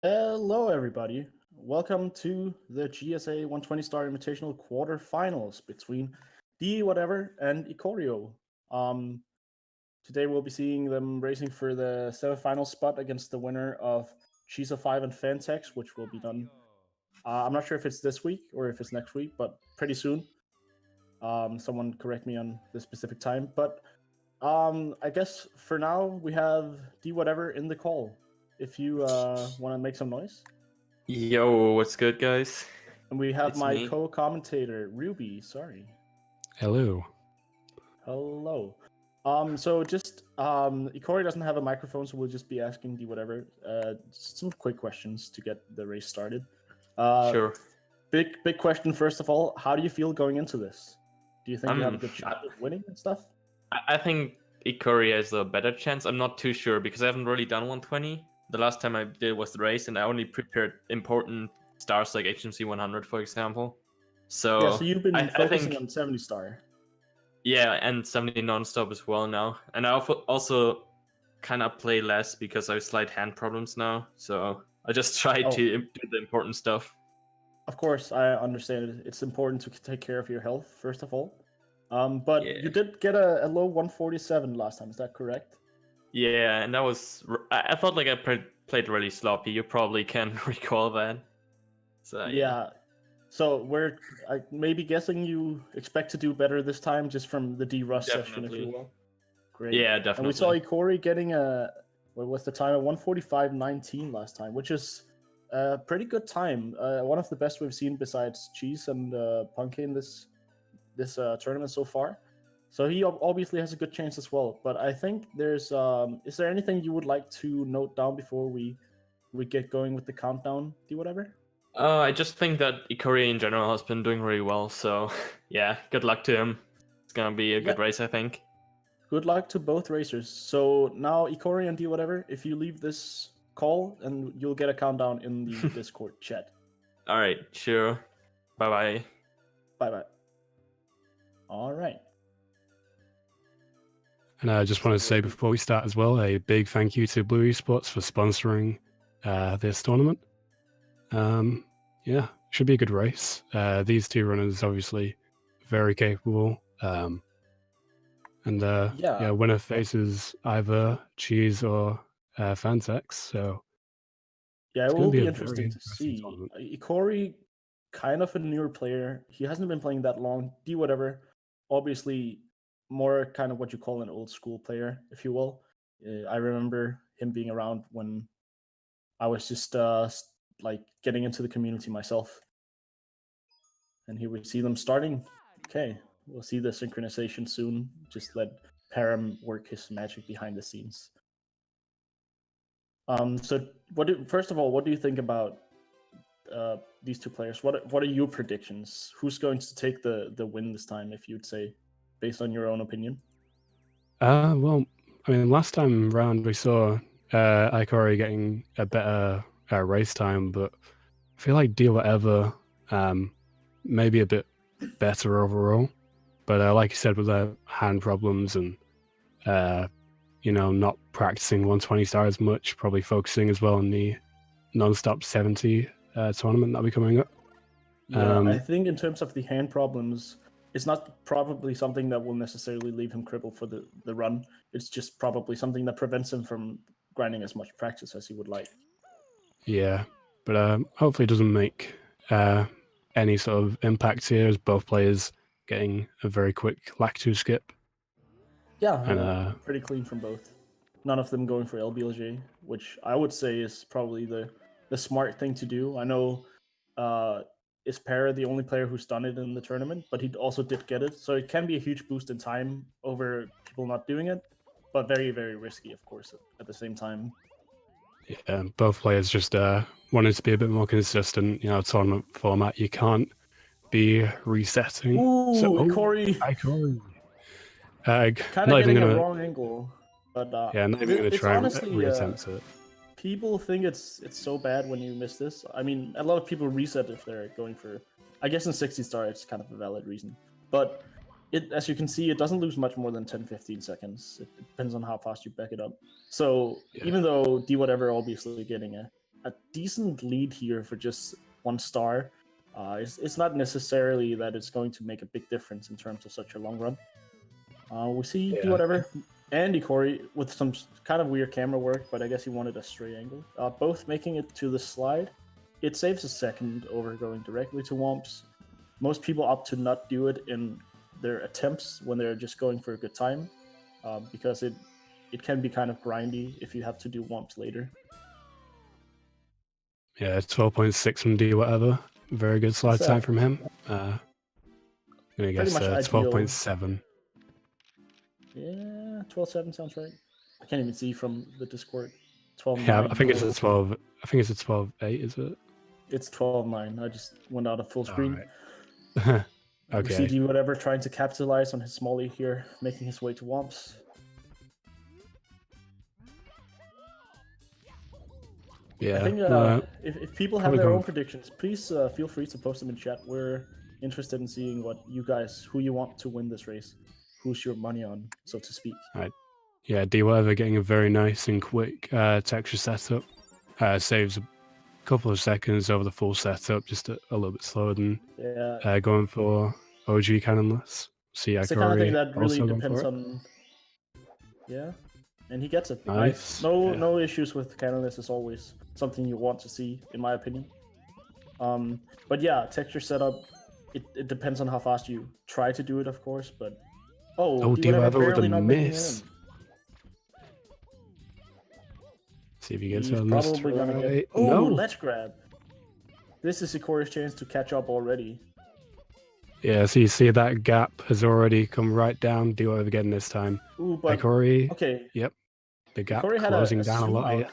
Hello, everybody. Welcome to the GSA 120 Star Invitational quarterfinals between Dwhatever and Ikorio. Today we'll be seeing them racing for the semifinal spot against the winner of GSA 5 and Fantex, which will be done. I'm not sure if it's this week or if it's next week, but pretty soon. Someone correct me on the specific time. But I guess for now we have Dwhatever in the call. If you want to make some noise. Yo, what's good, guys? And we have It's my me. co-commentator, Ruby. Sorry. Hello. Hello. So just Ikori doesn't have a microphone, so we'll just be asking Dwhatever some quick questions to get the race started. Sure. Big question first of all. How do you feel going into this? Do you think you have a good I- shot at winning and stuff? I think Ikori has a better chance. I'm not too sure because I haven't really done 120. The last time I did was the race, and I only prepared important stars like HMC 100, for example. So Yeah, so you've been I focusing think, on 70 star. yeah, and 70 non-stop as well now. And I also kind of play less because I have slight hand problems now. So I just try Oh. to do the important stuff. Of course, I understand it. It's important to take care of your health, first of all. But Yeah. you did get a low 147 last time, is that correct? Yeah, and that was. I felt like I played really sloppy. You probably can recall that. So Yeah. So we're maybe guessing you expect to do better this time just from the D-Rust session, if you Definitely. will. Great. Yeah, And we saw definitely. Ikori getting what was the time? A 145.19 last time, which is a pretty good time. One of the best we've seen besides Cheese and Punky in this tournament so far. So he obviously has a good chance as well. But I think there's is there anything you would like to note down before we get going with the countdown? Dwhatever. I just think that Ikori in general has been doing really well. So yeah, good luck to him. It's gonna be a good race, I think. Good luck to both racers. So now Ikori and Dwhatever, if you leave this call, and you'll get a countdown in the Discord chat. All right, sure. Bye bye. Bye bye. All right. And I just want to say before we start as well, a big thank you to Blue Esports for sponsoring this tournament. Yeah, should be a good race. These two runners obviously very capable. Yeah, winner faces either Cheese or Fantex. So yeah, it's it going will to be be a interesting very to interesting see. tournament. Ikori, kind of a newer player. He hasn't been playing that long. Dwhatever, obviously more kind of what you call an old school player, if you will. I remember him being around when I was just like getting into the community myself. And here we see them starting. Okay, we'll see the synchronization soon. Just let Param work his magic behind the scenes. So first of all, what do you think about these two players? What are your predictions? Who's going to take the win this time, if you'd say, based on your own opinion? Well, I mean, last time round we saw Ikori getting a better race time, but I feel like Dwhatever maybe a bit better overall. But like you said, with the hand problems and not practicing 120 star as much, probably focusing as well on the non-stop 70 tournament that'll be coming up. Yeah, I think in terms of the hand problems, it's not probably something that will necessarily leave him crippled for the run. It's just probably something that prevents him from grinding as much practice as he would like. Yeah, but hopefully it doesn't make any sort of impact here, as both players getting a very quick lacto skip. Yeah, And pretty clean from both. None of them going for LBLJ, which I would say is probably the smart thing to do. I know is Para the only player who's done it in the tournament, but he also did get it. So it can be a huge boost in time over people not doing it, but very, very risky, of course, at the same time. Yeah, both players just wanted to be a bit more consistent. Tournament format, you can't be resetting. Ooh, Ikori. Kind of getting a wrong angle, but yeah, not even going to try and reattempt it. People think it's so bad when you miss this. I mean, a lot of people reset if they're going for. I guess in 60 star it's kind of a valid reason, but as you can see, it doesn't lose much more than 10-15 seconds. It depends on how fast you back it up. So even though Dwhatever obviously getting a a decent lead here for just 1 star. It's not necessarily that it's going to make a big difference in terms of such a long run. We see Dwhatever and Ikori with some kind of weird camera work, but I guess he wanted a straight angle. Both making it to the slide. It saves a second over going directly to womps. Most people opt to not do it in their attempts when they're just going for a good time, because it can be kind of grindy if you have to do womps later. Yeah, 12.6 from Dwhatever. Very good slide time from him. I'm gonna guess 12.7. Yeah, 12.7 sounds right. I can't even see from the Discord. 12.9. Yeah, I think it's a 12. I think it's a 12.8. Is it? It's 12.9. I just went out of full screen. Right. Okay. We see Dwhatever trying to capitalize on his small lead here, making his way to womps. Yeah. I think if people have their own predictions, please feel free to post them in chat. We're interested in seeing who you want to win this race, who's your money on, so to speak. Right. Yeah, Dwhatever getting a very nice and quick texture setup. Saves a couple of seconds over the full setup, just a little bit slower than going for OG cannonless. See, it's the kind of thing that really depends on. Yeah. And he gets it. Nice. No issues with cannonless is always something you want to see, in my opinion. But yeah, texture setup, it depends on how fast you try to do it, of course. But Dwhatever with a miss. See if he gets a miss. Probably gonna get. Oh, ledge grab. This is Ikori's chance to catch up already. Yeah, so you see that gap has already come right down. Dwhatever getting this time. Ooh, but Ikori. Okay. Yep. The gap Ikori closing had down a lot here.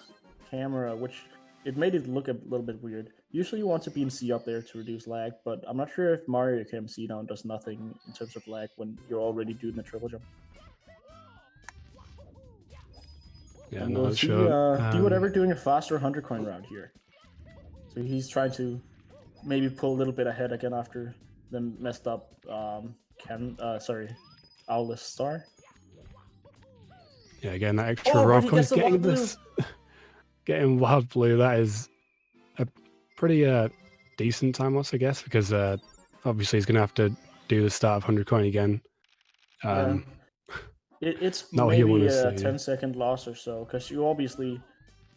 Camera, which it made it look a little bit weird. Usually you want to be in C up there to reduce lag, but I'm not sure if Mario cam C down does nothing in terms of lag when you're already doing the triple jump. Yeah, and we'll see Dwhatever doing a faster 100 coin round here. So he's trying to maybe pull a little bit ahead again after the messed up Owless Star. Yeah, again, that extra rough coin, getting wild blue. That is a pretty decent time loss, I guess, because obviously he's going to have to do the start of 100 coin again. It's maybe a 10-second loss or so, because you obviously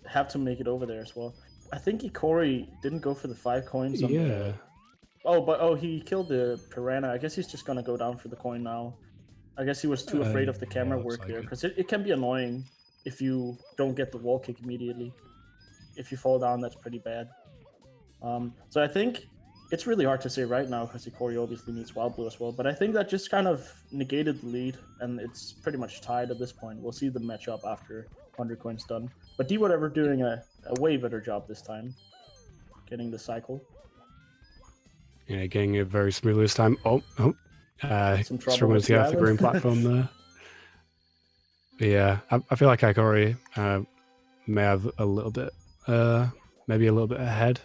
have to make it over there as well. I think Ikori didn't go for the 5 coins. He killed the Piranha. I guess he's just going to go down for the coin now. I guess he was too afraid of the camera work there, because it can be annoying if you don't get the wall kick immediately. If you fall down, that's pretty bad. So I think it's really hard to say right now, because Ikori obviously needs wild blue as well, but I think that just kind of negated the lead, and it's pretty much tied at this point. We'll see the matchup after 100 coins done. But Dwhatever doing a way better job this time, getting the cycle. Yeah, getting it very smoothly this time. Struggling to get off the green platform there. But yeah, I feel like Ikori may have a little bit, maybe a little bit ahead.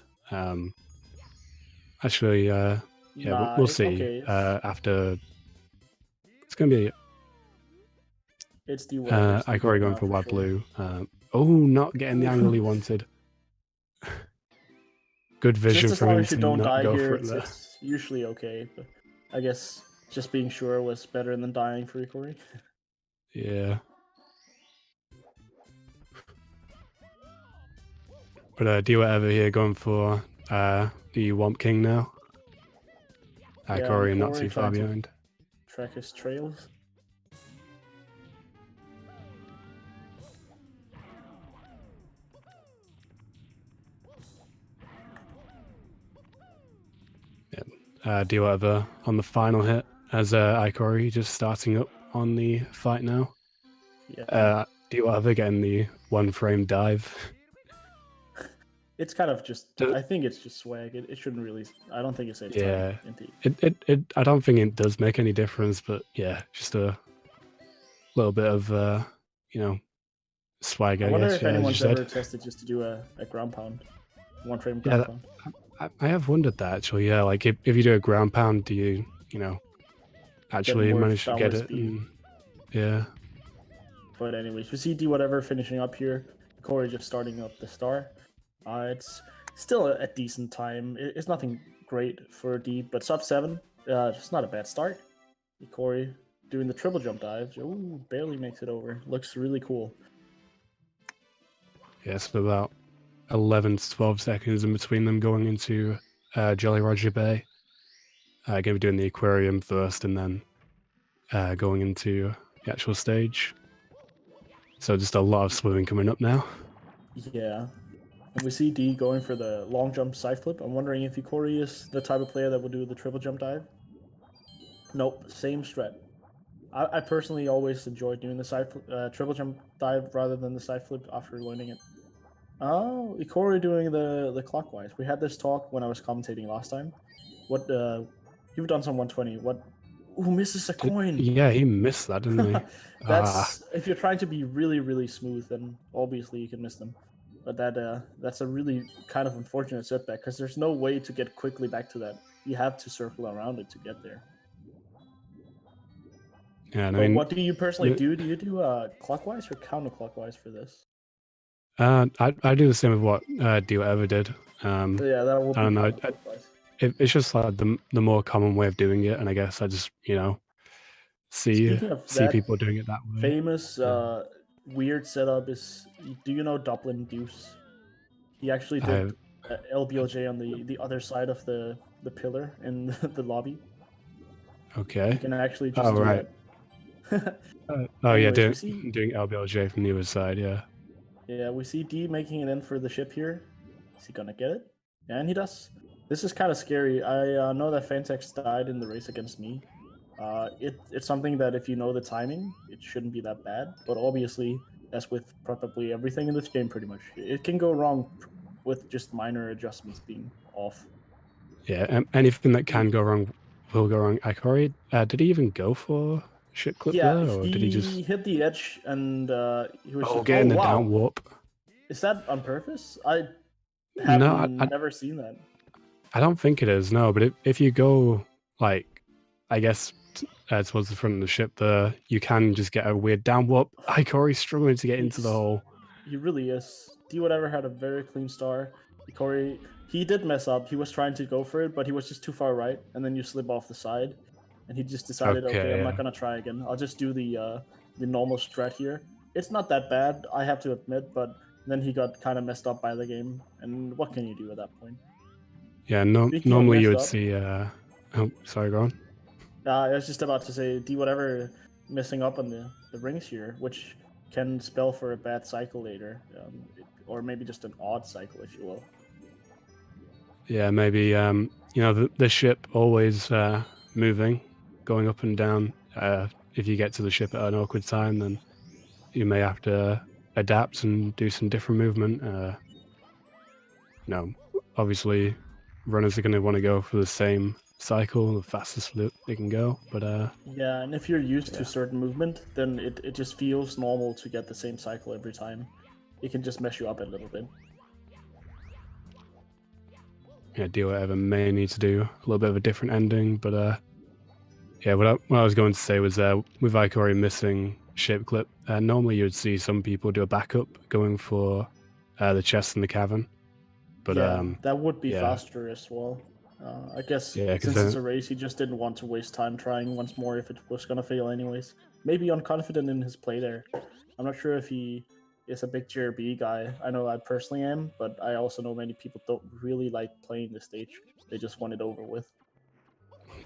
Actually, we'll see. Okay. After it's gonna be. It's the Ikori going for wild blue. Not getting the angle he wanted. Good vision from him to not go for it there. It's usually okay, but I guess just being sure was better than dying for Ikori. Yeah. But Dwhatever here going for the Womp King now. Ikori not too far behind. Track his trails. Dwhatever on the final hit as Ikori just starting up on the fight now. Yeah. Dwhatever getting the 1 frame dive. It's kind of just. I think it's just swag. It shouldn't really. I don't think it saves time. It. I don't think it does make any difference, but yeah, just a little bit of swag. I wonder if anyone's ever tested just to do a ground pound, 1 frame ground pound. I have wondered that actually. Yeah, like if you do a ground pound, do you actually manage to get it? Yeah. But anyways, we see Dwhatever finishing up here. Ikori just starting up the star. It's still a decent time. It's nothing great for D, but sub 7, it's not a bad start. Ikori doing the triple jump dive. Ooh, barely makes it over. Looks really cool. Yeah, so about 11 to 12 seconds in between them going into Jolly Roger Bay. Going to be doing the aquarium first and then going into the actual stage. So just a lot of swimming coming up now. Yeah. And we see D going for the long jump side flip. I'm wondering if Ikori is the type of player that will do the triple jump dive. Nope, same strat. I personally always enjoy doing the triple jump dive rather than the side flip after learning it. Oh, Ikori doing the clockwise. We had this talk when I was commentating last time. What you've done some 120. What? Who misses a coin? Yeah, he missed that, didn't he? That's if you're trying to be really smooth, then obviously you can miss them. But that's a really kind of unfortunate setback because there's no way to get quickly back to that. You have to circle around it to get there. Yeah, I But mean, what do you personally do? Do you do clockwise or counterclockwise for this? I do the same with what Dwhatever did. Yeah, that will be I don't know. counterclockwise. It's just like the more common way of doing it, and I guess I just see Speaking of that, people doing it that way. famous weird setup is. Do you know Dublin Deuce? He actually did LBLJ on the other side of the pillar in the lobby. Okay. You can actually just do right. that. Oh Anyways, yeah, we see- doing LBLJ from the other side. Yeah. Yeah, we see D making it in for the ship here. Is he gonna get it? Yeah, and he does. This is kind of scary. I know that Fantex died in the race against me. It's something that if you know the timing, it shouldn't be that bad. But obviously, as with probably everything in this game, pretty much, it can go wrong with just minor adjustments being off. Yeah, anything that can go wrong will go wrong. Ikori, did he even go for ship clip there, or did he just hit the edge and he was just getting the wow. down warp? Is that on purpose? I have No, never seen that. I don't think it is. No, but if you go like, I guess towards the front of the ship there, you can just get a weird down warp. Ikori's struggling to get into the hole. He really is. Dwhatever had a very clean star. Ikori, he did mess up. He was trying to go for it, but he was just too far right, and then you slip off the side. And he just decided, okay, I'm not gonna try again. I'll just do the normal strat here. It's not that bad, I have to admit, but then he got kind of messed up by the game. And what can you do at that point? Yeah, normally you would see. Oh, sorry, go on. I was just about to say, Dwhatever messing up on the rings here, which can spell for a bad cycle later, or maybe just an odd cycle, if you will. Yeah, maybe the ship always moving, going up and down. If you get to the ship at an awkward time, then you may have to adapt and do some different movement. Obviously, runners are going to want to go for the same cycle, the fastest they can go. But yeah, and if you're used to certain movement, then it just feels normal to get the same cycle every time. It can just mess you up a little bit. Yeah, Dwhatever may need to do a little bit of a different ending, but yeah, what I was going to say was with Ikori missing shape clip, normally you would see some people do a backup going for the chest in the cavern. But yeah, that would be faster as well. I guess since it's a race, he just didn't want to waste time trying once more if it was gonna fail anyways. Maybe unconfident in his play there. I'm not sure if he is a big JRB guy. I know I personally am, but I also know many people don't really like playing the stage. They just want it over with.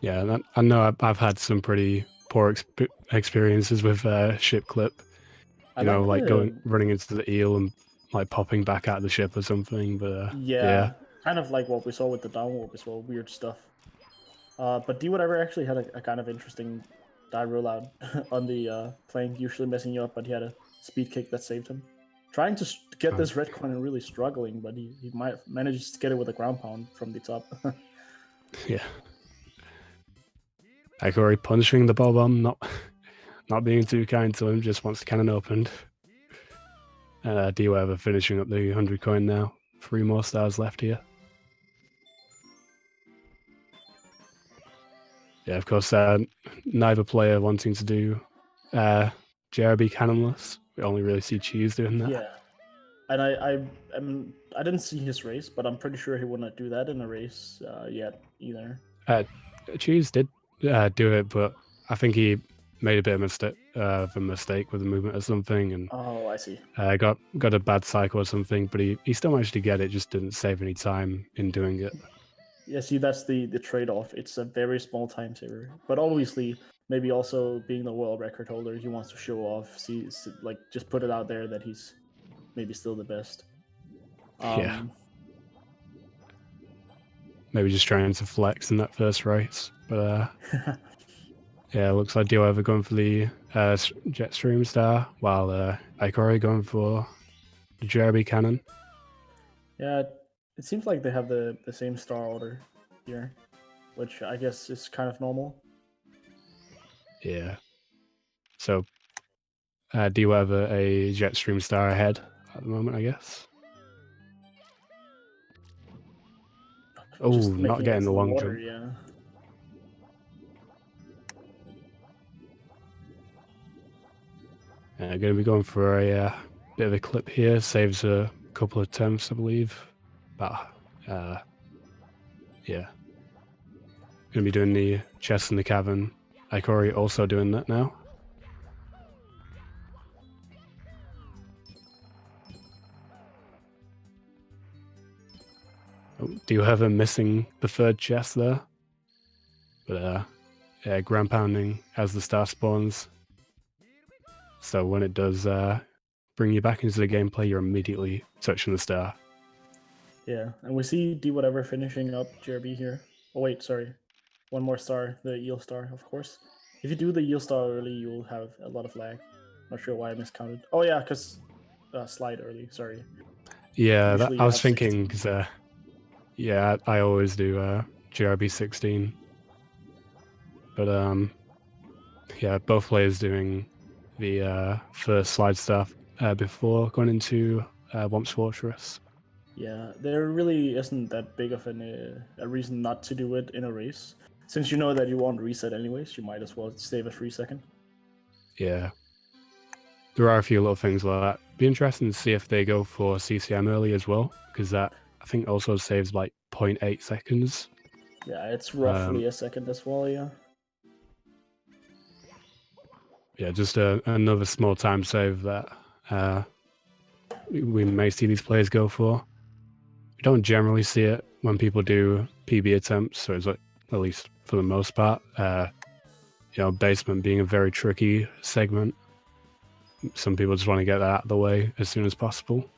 Yeah, I know I've had some pretty poor experiences with ship clip. Running into the eel and like popping back out of the ship or something. But yeah, kind of like what we saw with the down warp as well. Weird stuff. But Dwhatever actually had a kind of interesting die rollout on the plane, usually messing you up, but he had a speed kick that saved him. Trying to get this red coin and really struggling, but he might manage to get it with a ground pound from the top. Yeah. Ikori punishing the Bob-omb, not being too kind to him, just wants the cannon opened. Dwhatever finishing up the 100 coin now. 3 more stars left here. Yeah, of course, neither player wanting to do JRB cannonless. We only really see Cheese doing that. Yeah. And I didn't see his race, but I'm pretty sure he would not do that in a race yet either. Cheese did do it, but I think he made a bit of a mistake with the movement or something, and Oh, I see. got a bad cycle or something. But he still managed to get it, just didn't save any time in doing it. Yeah, see, that's the trade-off. It's a very small time saver, but obviously, maybe also being the world record holder, he wants to show off. Like just put it out there that he's maybe still the best. Yeah. Maybe just trying to flex in that first race, but yeah, it looks like Dwhatever going for the Jetstream Star, while Ikori going for the Jerby Cannon. Yeah, it seems like they have the same star order here, which I guess is kind of normal. Yeah. So Dwhatever a Jetstream Star ahead at the moment, I guess. Oh, not getting the long jump. Yeah. Going to be going for a bit of a clip here. Saves a couple of attempts, I believe. But yeah. Going to be doing the chest in the cavern. Ikori also doing that now. Oh, Dwhatever missing the third chest there. But yeah, ground pounding as the star spawns. So when it does bring you back into the gameplay, you're immediately touching the star. Yeah, and we see Dwhatever finishing up JRB here. Oh wait, sorry. One more star, the eel star, of course. If you do the eel star early, you'll have a lot of lag. Not sure why I miscounted. Oh yeah, because slide early, sorry. Yeah, I was thinking, because yeah, I always do JRB 16. But yeah, both players doing the first slide stuff before going into Womp's Fortress. Yeah, there really isn't that big of a reason not to do it in a race. Since you know that you won't reset anyways, you might as well save a free second. Yeah. There are a few little things like that. Be interesting to see if they go for CCM early as well, because that I think also saves like 0.8 seconds. Yeah, it's roughly a second as well, yeah. Yeah, just another small time save that we may see these players go for. We don't generally see it when people do PB attempts, so it's like, at least for the most part. You know, basement being a very tricky segment. Some people just want to get that out of the way as soon as possible.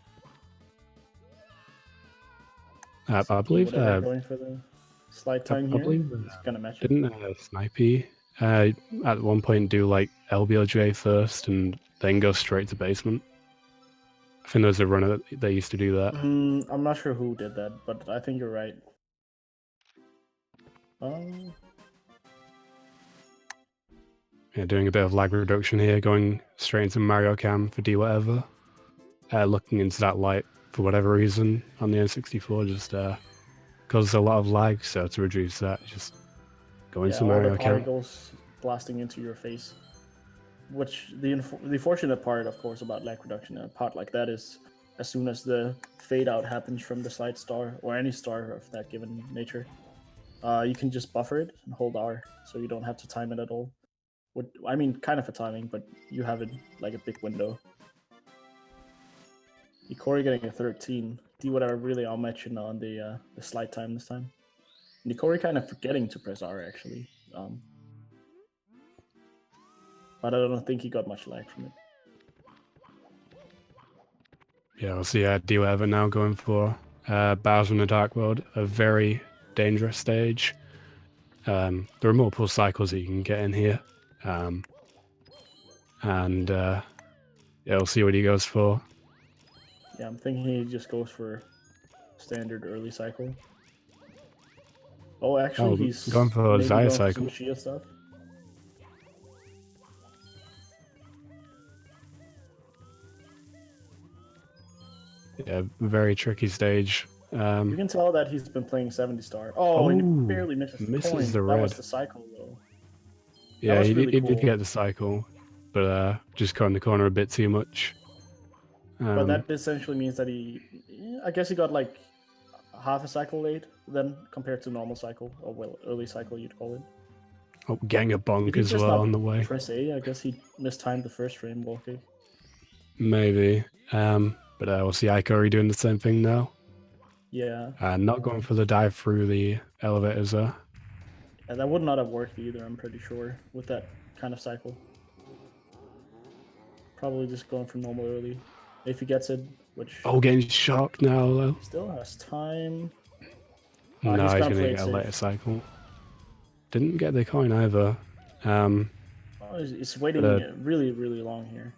I believe going for the slide time here. I believe it's gonna match didn't Snipey at one point do like LBLJ first and then go straight to basement? I think there was a runner that used to do that. I'm not sure who did that, but I think you're right. Yeah, doing a bit of lag reduction here, going straight into Mario Cam for Dwhatever. Looking into that light for whatever reason on the N64 just causes a lot of lag, so to reduce that, just go into Mario the Cam. particles blasting into your face. Which the fortunate part, of course, about lag reduction, a part like that is as soon as the fade out happens from the slide star or any star of that given nature, you can just buffer it and hold R, so you don't have to time it at all. I mean, kind of a timing, but you have it like a big window. Ikori getting a 13. Dwhatever really outmatching on the slide time this time. And Ikori kind of forgetting to press R actually. But I don't think he got much lag from it. Yeah, we'll see Dwhatever now going for Bowser in the Dark World, a very dangerous stage. There are multiple cycles that you can get in here. And yeah, we'll see what he goes for. Yeah, I'm thinking he just goes for standard early cycle. Oh, actually, he's going for Zaya cycle. Some Shia stuff. Yeah, very tricky stage. You can tell that he's been playing 70 star. Oh, and he barely misses the red. That was the cycle, though. Yeah, he did get the cycle, but just caught in the corner a bit too much. But that essentially means that I guess he got like half a cycle late then compared to normal cycle, or well, early cycle you'd call it. Oh, getting a Did bonk he as just well not on the way. press A? I guess he mistimed the first frame wall kick. Maybe. But we'll see Ikori doing the same thing now. Yeah. Not going for the dive through the elevators there. Yeah, that would not have worked either, I'm pretty sure, with that kind of cycle. Probably just going for normal early. If he gets it, which... Oh, getting shocked now, though. Still has time. No, he's he's gonna going play to it get a safe. later cycle. Didn't get the coin either. It's waiting really, really long here.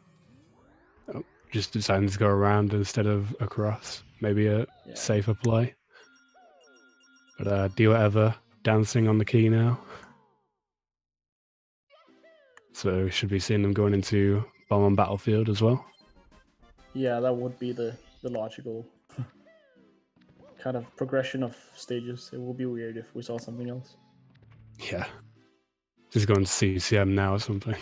Just deciding to go around instead of across. Maybe a safer play. But Dwhatever dancing on the key now. So we should be seeing them going into Bomb-omb Battlefield as well. Yeah, that would be the logical kind of progression of stages. It would be weird if we saw something else. Yeah. Just going to CCM now or something.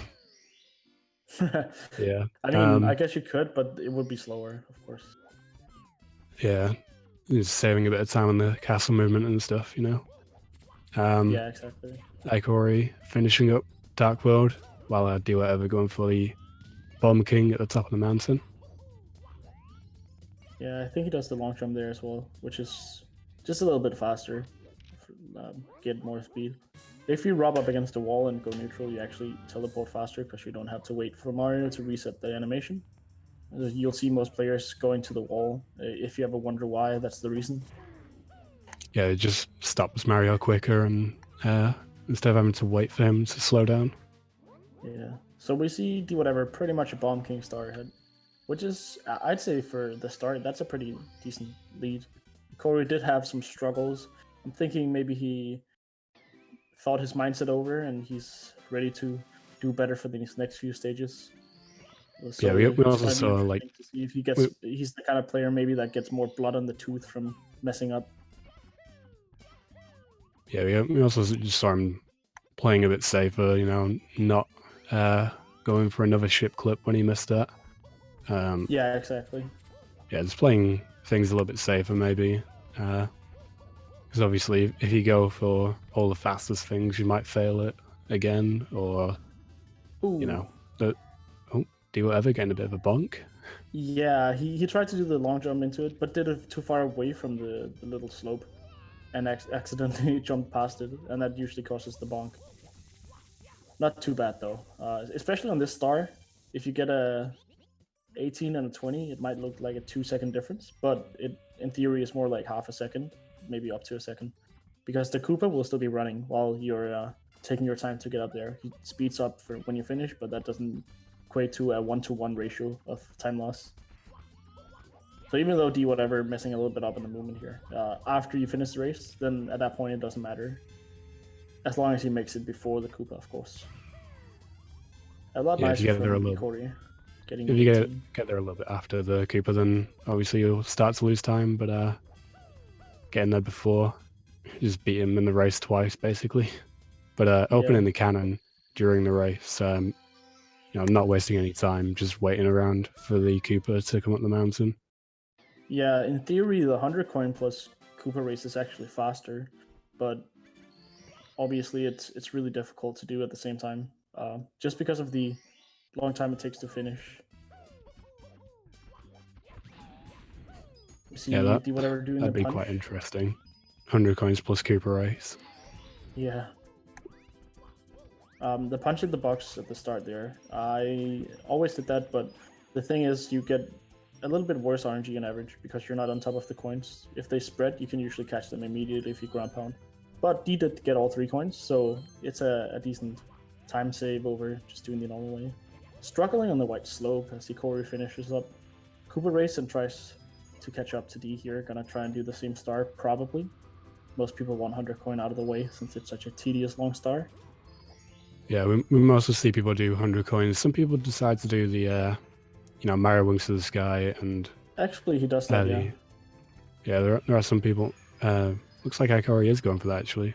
Yeah. I mean, I guess you could, but it would be slower, of course. Yeah. Just saving a bit of time on the castle movement and stuff, you know? Yeah, exactly. Ikori finishing up Dark World, while Dwhatever going for the Bomb King at the top of the mountain. Yeah, I think he does the long jump there as well, which is just a little bit faster. Get more speed. If you rub up against the wall and go neutral, you actually teleport faster because you don't have to wait for Mario to reset the animation. You'll see most players going to the wall. If you ever wonder why, that's the reason. Yeah, it just stops Mario quicker, and instead of having to wait for him to slow down. Yeah, so we see Dwhatever pretty much a Bomb King star ahead, which is, I'd say for the start, that's a pretty decent lead. Corey did have some struggles. I'm thinking maybe he thought his mindset over and he's ready to do better for these next few stages. So yeah, we also saw like to see if he's the kind of player maybe that gets more blood on the tooth from messing up. Yeah, we also just saw him playing a bit safer, you know, not going for another ship clip when he missed that. Yeah, exactly. Yeah, just playing things a little bit safer maybe. Because obviously, if you go for all the fastest things, you might fail it again, or Ooh. you know, Dwhatever getting a bit of a bonk. Yeah, he tried to do the long jump into it, but did it too far away from the little slope, and accidentally jumped past it, and that usually causes the bonk. Not too bad though, especially on this star. If you get a 18 and a 20, it might look like a 2-second difference, but it in theory is more like half a second, maybe up to a second, because the Koopa will still be running while you're taking your time to get up there. He speeds up for when you finish, but that doesn't equate to a 1-to-1 ratio of time loss. So even though Dwhatever messing a little bit up in the movement here, after you finish the race, then at that point it doesn't matter, as long as he makes it before the Koopa, of course. A lot nicer from Corey. If you get there a little bit after the Koopa, then obviously you'll start to lose time, but getting there before, just beat him in the race twice, basically. But opening the cannon during the race, you know, not wasting any time, just waiting around for the Koopa to come up the mountain. Yeah, in theory, the 100 coin plus Koopa race is actually faster, but obviously it's really difficult to do at the same time, just because of the long time it takes to finish. See, yeah, Dwhatever doing that'd the be punch. quite interesting. 100 coins plus Koopa race. Yeah. The punch in the box at the start there, I always did that, but the thing is you get a little bit worse RNG on average because you're not on top of the coins. If they spread, you can usually catch them immediately if you ground pound. But D did get all 3 coins, so it's a decent time save over just doing the normal way. Struggling on the white slope as Ikori finishes up Koopa race and tries to catch up to D here. Gonna try and do the same star, probably. Most people want 100 coin out of the way since it's such a tedious long star. Yeah, we mostly see people do 100 coins. Some people decide to do the, you know, Mario Wings to the Sky, and actually he does that, yeah. Yeah, there are some people. Looks like Ikori is going for that, actually.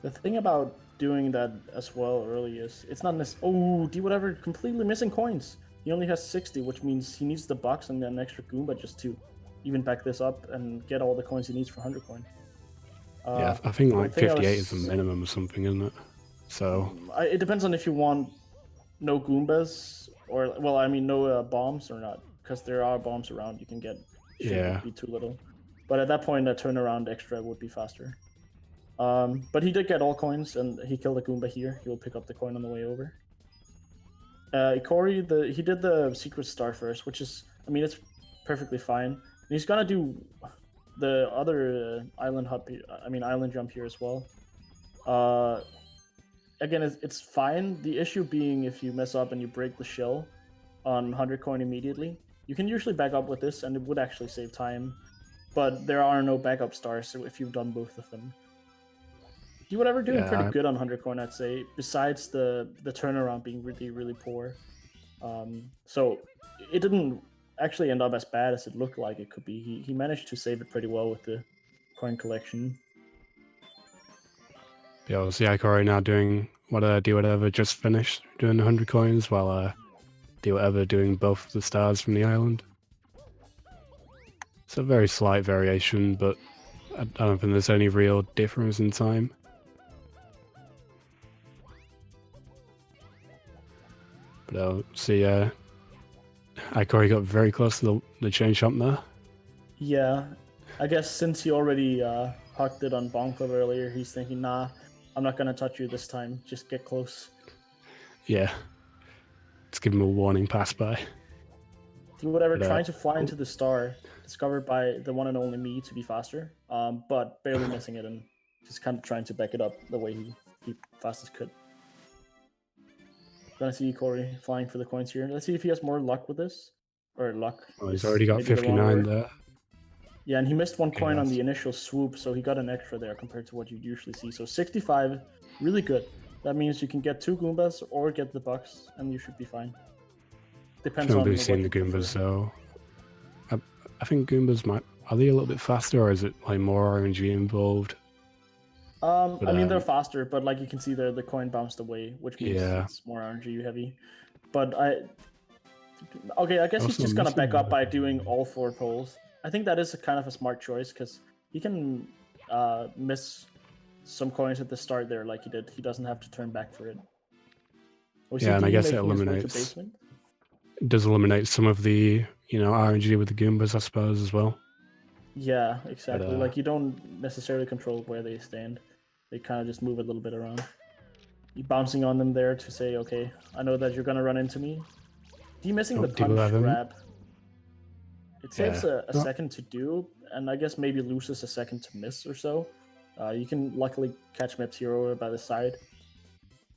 The thing about doing that as well early is it's not necessarily... Oh, Dwhatever completely missing coins. He only has 60, which means he needs the box and an extra Goomba just to even back this up and get all the coins he needs for 100 coin. Yeah, I think one like thing I 58 is the was- minimum or something, isn't it? So It depends on if you want no Goombas or, well, I mean, no bombs or not, because there are bombs around you can get. Shit Yeah. would be too little. But at that point, a turnaround extra would be faster. But he did get all coins, and he killed a Goomba here. He will pick up the coin on the way over. Ikori, he did the secret star first, which is, I mean, it's perfectly fine. And he's gonna do the other island jump here as well. Again, it's fine. The issue being if you mess up and you break the shell on 100 coin immediately, you can usually back up with this, and it would actually save time. But there are no backup stars, so if you've done both of them. Dwhatever doing Yeah, pretty good on 100 coin, I'd say, besides the turnaround being really, really poor. So it didn't actually end up as bad as it looked like it could be. He managed to save it pretty well with the coin collection. yeah, we'll see Ikori now doing what Dwhatever just finished doing 100 coins, while Dwhatever doing both of the stars from the island. It's a very slight variation, but I don't think there's any real difference in time. But I'll see Ikori got very close to the chain jump there. Yeah, I guess since he already hucked it on Bonk Club earlier, he's thinking, nah, I'm not gonna touch you this time. Just get close. Yeah. Let's give him a warning pass by. Dwhatever, But, trying to fly into the star, discovered by the one and only me to be faster, but barely missing it and just kind of trying to back it up the way he fastest could. Gonna see Ikori flying for the coins here. Let's see if he has more luck with this. Or luck. Oh, he's is already got maybe the wrong 59 word. there. Yeah, and he missed one coin on that's- the initial swoop, so he got an extra there compared to what you usually see. So 65, really good. That means you can get 2 Goombas or get the bucks, and you should be fine. Depends I've on been what seeing you the Goombas, prefer. so I think Goombas are they a little bit faster, or is it like more RNG involved? I mean, they're um, faster, but like you can see there, the coin bounced away, which means Yeah. it's more RNG heavy. But okay, I guess he's Also just gonna back missing- up by doing all 4 poles. I think that is a kind of a smart choice because he can miss some coins at the start there, like he did. He doesn't have to turn back for it. Was Yeah, and I he guess it making his way to eliminates- basement? It does eliminate some of the RNG with the Goombas, I suppose, as well. Yeah, exactly. But, Like you don't necessarily control where they stand. They kind of just move a little bit around. You bouncing on them there to say, okay, I know that you're gonna run into me. Demissing the punch Dwhatever. grab. It saves Yeah. a second to do, and I guess maybe loses a second to miss or so. You can luckily catch Mips Hero by the side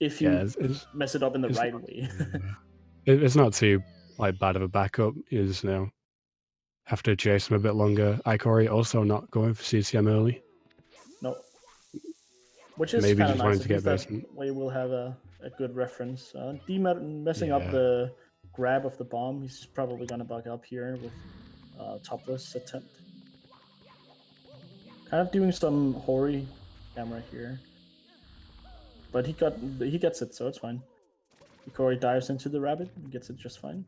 if you Yeah, it's mess it up in the it's- right way. it's not too bad of a backup. You just have to chase him a bit longer. Ikori also not going for CCM early. No. Which is Maybe kind of just nice. wanted to At get least that basement. way we'll have a good reference. Messing up Yeah. the grab of the bomb. He's probably going to bug up here with topless attempt. Kind of doing some Hori camera here. But he gets it, so it's fine. Ikori dives into the rabbit and gets it just fine.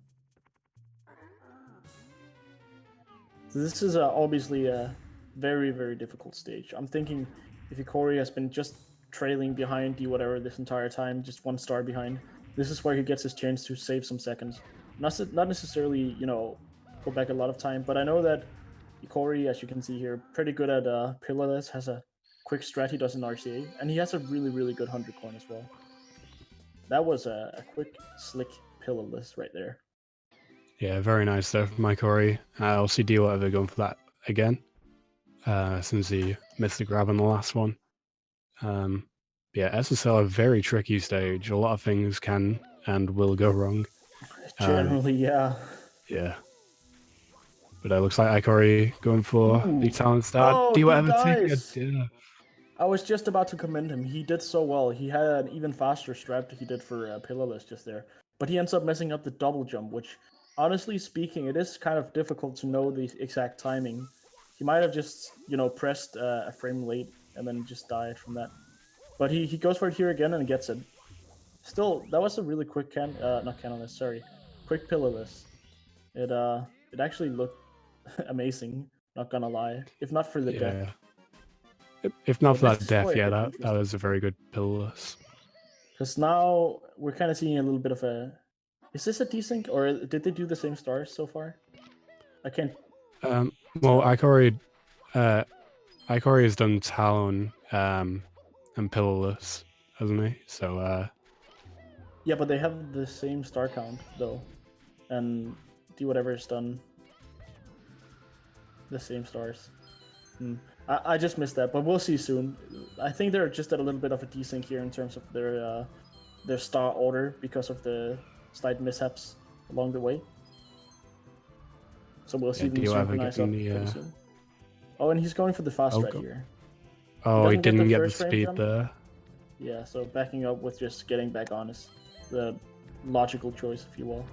So this is obviously a very, very difficult stage. I'm thinking if Ikori has been just trailing behind Dwhatever this entire time, just 1 star behind, this is where he gets his chance to save some seconds. Not necessarily, pull back a lot of time, but I know that Ikori, as you can see here, pretty good at pillarless, has a quick strat he does in RCA, and he has a really, really good 100 coin as well. That was a quick, slick pillarless right there. Yeah, very nice there from Ikori. I'll see Dwhatever going for that again, since he missed the grab on the last one. Yeah, SSL a very tricky stage. A lot of things can and will go wrong. Generally, yeah. Yeah. But it looks like Ikori going for the Ooh. talent start. Oh, Dwhatever he taking a dies. dinner. I was just about to commend him. He did so well. He had an even faster strat he did for pillarless just there. But he ends up messing up the double jump, which, honestly speaking, it is kind of difficult to know the exact timing. He might have just, pressed a frame late and then just died from that. But he goes for it here again and gets it. Still, that was a really quick quick pillarless. It actually looked amazing. Not gonna lie. If not for the death. Yeah. If not But for this that is death, quite yeah, that interesting. was a very good pillarless. Because now we're kind of seeing a little bit of a. Is this a desync or did they do the same stars so far? I can't. Well, Ikori has done Talon and pillarless, hasn't he? So Yeah, but they have the same star count though, and Dwhatever has done the same stars. I just missed that, but we'll see soon. I think they're just at a little bit of a desync here in terms of their star order because of the slight mishaps along the way. So we'll see them synchronize up pretty soon. Oh, and he's going for the fast strat here. Oh, he doesn't get didn't the get the first frame speed jump. there. Yeah, so backing up with just getting back on is the logical choice, if you will.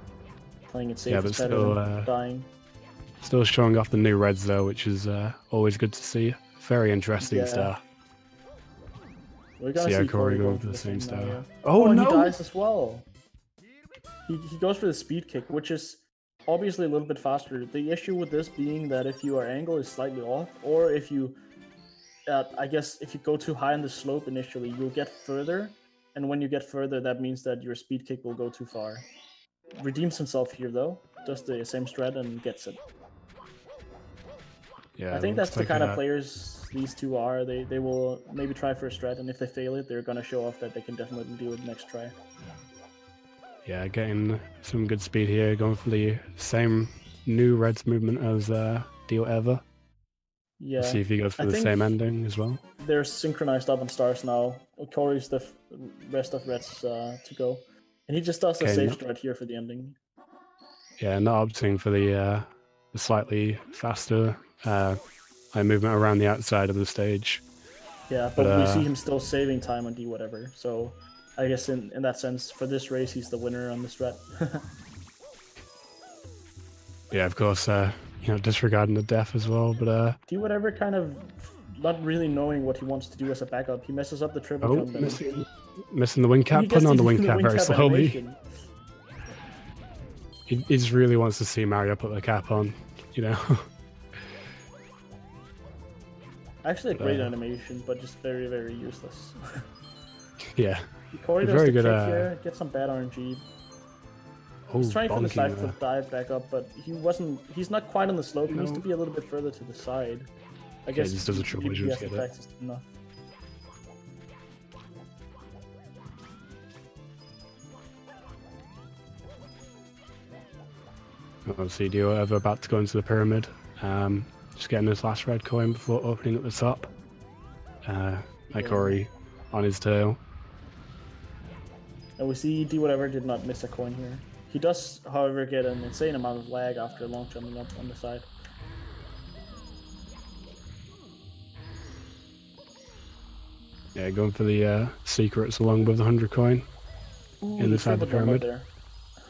Playing it safe Yeah, but is better still, than dying. Still showing off the new reds though, which is always good to see. Very interesting star. We're gonna see Corey going for the same star. now, yeah. Oh, and no! he dies as well. He goes for the speed kick, which is obviously a little bit faster. The issue with this being that if your angle is slightly off, or if you, I guess, if you go too high on the slope initially, you'll get further. And when you get further, that means that your speed kick will go too far. Redeems himself here, though. Does the same strat and gets it. Yeah, I think that's the kind of players these two are. They will maybe try for a strat, and if they fail it, they're going to show off that they can definitely do it next try. Yeah, getting some good speed here, going for the same new reds movement as Dwhatever. Yeah. We'll see if he goes for the same ending as well. They're synchronized up on stars now. Corey's the rest of reds to go. And he just does the safe strat here for the ending. Yeah, not opting for the slightly faster movement around the outside of the stage. Yeah, but we see him still saving time on Dwhatever. So I guess in that sense, for this race, he's the winner on the strat. Yeah, of course, disregarding the death as well, but Dwhatever kind of not really knowing what he wants to do as a backup. He messes up the triple jump. Missing the wing cap, putting on the wing cap very slowly. He just really wants to see Mario put the cap on, you know. Actually, a great animation, but just very, very useless. Yeah. Corey does the kick here, get some bad RNG. He's trying for the side flip dive back up, but he's not quite on the slope. He needs to be a little bit further to the side. I guess he just does a triple jump to get it. Enough. Obviously, Dwhatever about to go into the pyramid. Just getting his last red coin before opening at the top. Ikori on his tail. And we see Dwhatever did not miss a coin here. He does, however, get an insane amount of lag after long jumping up on the side. Yeah, going for the secrets along with the 100 coin. Inside the pyramid. There.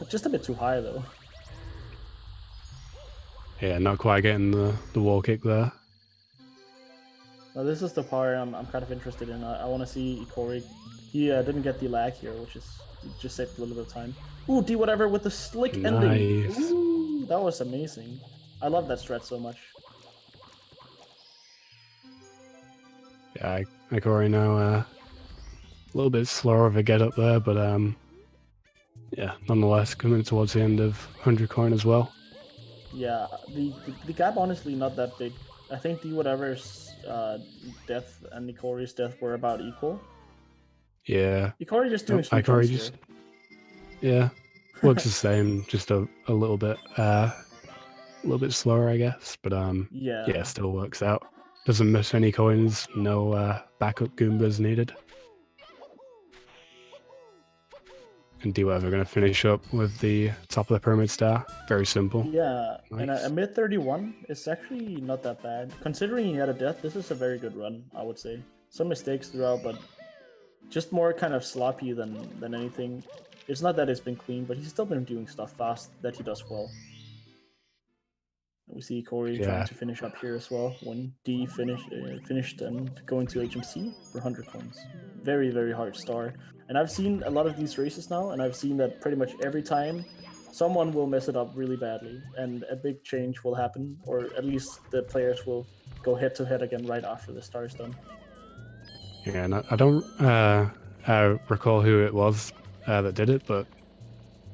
Just a bit too high, though. Yeah, not quite getting the wall kick there. Now this is the part I'm kind of interested in. I want to see Ikori. He didn't get the lag here, which is just saved a little bit of time. Ooh, Dwhatever with the slick ending. Ooh, that was amazing. I love that strat so much. Yeah, Ikori now a little bit slower of a get up there, but yeah, nonetheless coming towards the end of 100 coin as well. Yeah, the gap honestly not that big. I think Dwhatever's death and Ikori's death were about equal. Yeah. Ikori just doing Ikori just looks the same, just a little bit slower, I guess. But yeah, still works out. Doesn't miss any coins. No backup Goombas needed. And Dwhatever going to finish up with the top of the pyramid star. Very simple. Yeah, nice. And a mid 31 is actually not that bad. Considering he had a death, this is a very good run, I would say. Some mistakes throughout, but just more kind of sloppy than anything. It's not that it's been clean, but he's still been doing stuff fast that he does well. We see Corey trying to finish up here as well. When D finished and going to HMC for 100 coins. Very, very hard star. And I've seen a lot of these races now, and I've seen that pretty much every time someone will mess it up really badly, and a big change will happen, or at least the players will go head to head again right after the star is done. Yeah, and I don't recall who it was that did it, but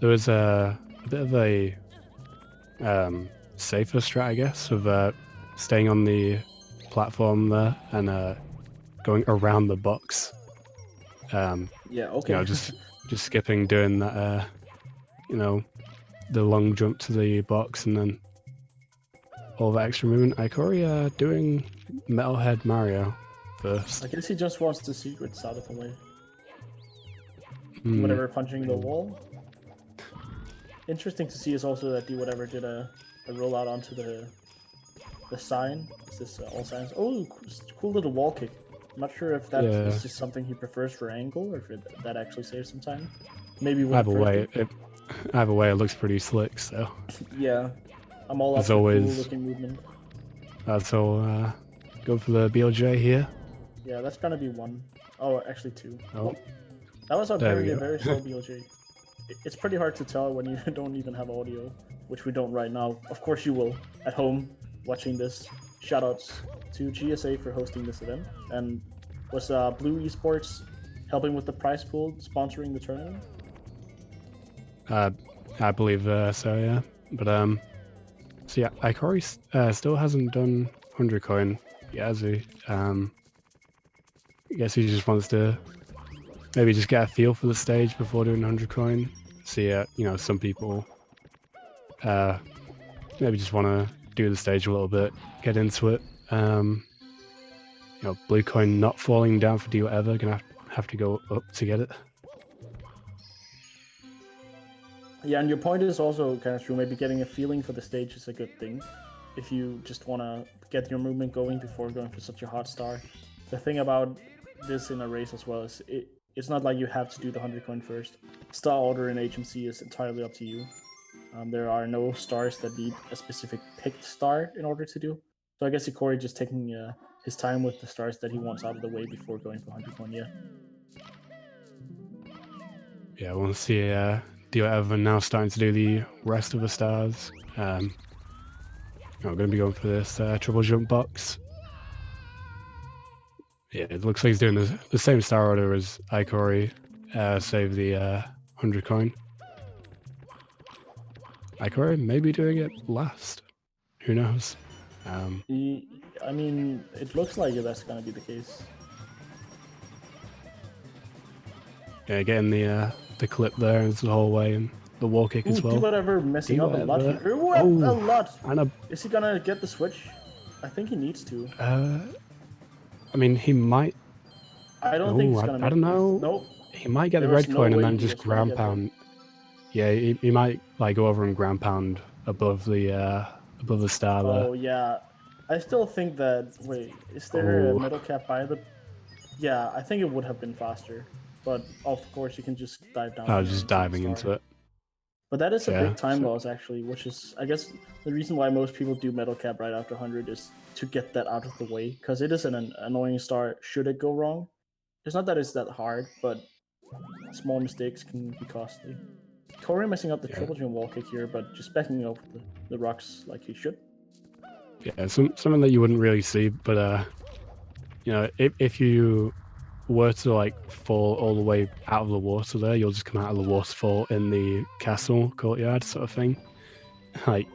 there was a bit of a safer strat, I guess, of staying on the platform there and going around the box. Yeah, okay. Just skipping, doing that, the long jump to the box and then all that extra movement. Ikori doing Metalhead Mario first. I guess he just wants the secrets out of the way. Whatever punching the wall. Interesting to see is also that Dwhatever did a rollout onto the sign. Is this all signs? Oh, cool little wall kick. I'm not sure if that is just something he prefers for angle, or if that actually saves some time. Maybe either way, it looks pretty slick. So yeah, I'm all up for cool looking movement. So go for the BLJ here. Yeah, that's gonna be one. Oh, actually two. Oh, that was a very slow BLJ. It's pretty hard to tell when you don't even have audio, which we don't right now. Of course you will at home watching this. Shoutouts to GSA for hosting this event, and was Blue Esports helping with the prize pool, sponsoring the tournament? I believe so, yeah. But so yeah, Ikori still hasn't done 100 coin. Yeah, has he? I guess he just wants to maybe just get a feel for the stage before doing 100 coin. See, some people maybe just want to do the stage a little bit, get into it. Blue coin not falling down for Dwhatever, gonna have to go up to get it. Yeah, and your point is also kind of true. Maybe getting a feeling for the stage is a good thing. If you just want to get your movement going before going for such a hot star. The thing about this in a race as well is it's not like you have to do the 100 coin first. Star order in HMC is entirely up to you. There are no stars that need a specific picked star in order to do. So I guess Ikori just taking his time with the stars that he wants out of the way before going for 100 coin, yeah. Yeah, we'll see Dwhatever now starting to do the rest of the stars. I'm going to be going for this triple jump box. Yeah, it looks like he's doing the same star order as Ikori, save the 100 coin. Ikori may be doing it last. Who knows? I mean, it looks like that's going to be the case. Yeah, getting the clip there and the whole way, and the wall kick as well. Dwhatever messing up a lot here. A lot! Is he gonna get the switch? I think he needs to. I mean, he might. I don't think he's gonna make I don't know. Nope. He might get the red coin and then just ground pound. Yeah, he might like go over and ground pound above the star there. Oh yeah, I still think that. Wait, is there a metal cap by the? Yeah, I think it would have been faster. But of course, you can just dive down. Oh, just diving into it. But that is a big time loss, actually, which is, I guess, the reason why most people do metal cap right after 100 is to get that out of the way, because it is an annoying start should it go wrong. It's not that it's that hard, but small mistakes can be costly. Corey messing up the triple jump wall kick here, but just backing up the rocks like he should. Yeah, something that you wouldn't really see, but if you were to like fall all the way out of the water there, you'll just come out of the waterfall in the castle courtyard sort of thing. Like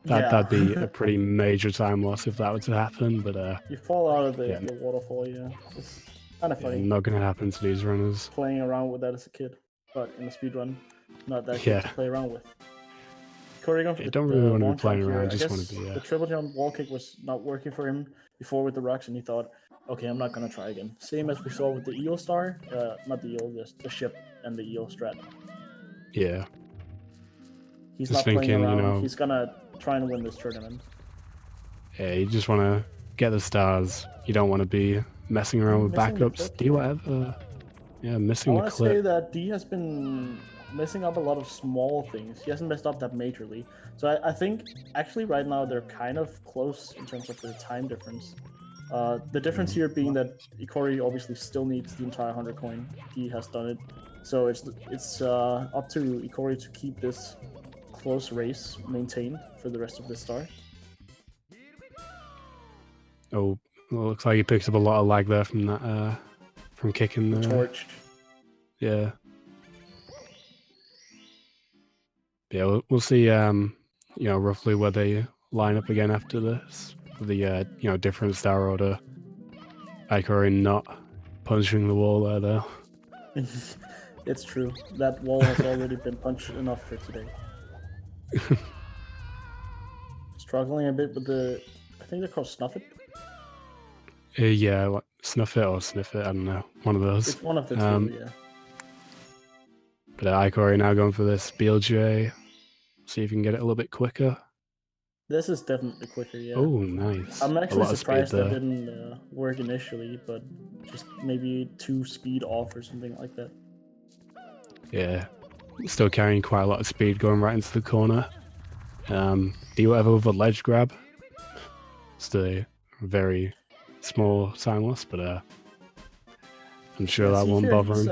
that'd be a pretty major time loss if that were to happen. But you fall out of the waterfall, it's kind of funny. Not gonna happen to these runners. Playing around with that as a kid, but in the speedrun, not that good to play around with. Corey going for don't really want to be playing around. Just want to be. The triple jump wall kick was not working for him before with the rocks, and he thought, okay, I'm not gonna try again. Same as we saw with the eel star, not the eel, the ship and the eel strat. Yeah. He's just not playing around. He's gonna try and win this tournament. Yeah, you just want to get the stars. You don't want to be messing around with backups. Dwhatever. Yeah, missing the clip. I want to say that D has been messing up a lot of small things. He hasn't messed up that majorly. So I think actually right now they're kind of close in terms of the time difference. The difference here being that Ikori obviously still needs the entire 100 coin. He has done it. So it's up to Ikori to keep this close race maintained for the rest of this star. Oh, well, looks like he picked up a lot of lag there from that, from kicking The torch. Yeah. Yeah, we'll see, you know, roughly where they line up again after this. The, you know, different star order. Ikori not punching the wall there, though. It's true. That wall has already been punched enough for today. Struggling a bit with the... I think they're called Snuff It. Yeah, like, Snuff It or Sniff It, I don't know. One of those. It's one of the two, yeah. But Ikori now going for this BLJ. See if you can get it a little bit quicker. This is definitely quicker, yeah. Oh, nice. I'm actually surprised that didn't work initially, but just maybe 2 speed off or something like that. Yeah. Still carrying quite a lot of speed going right into the corner. Dwhatever with a ledge grab. It's a very small time loss, but I'm sure that won't bother him.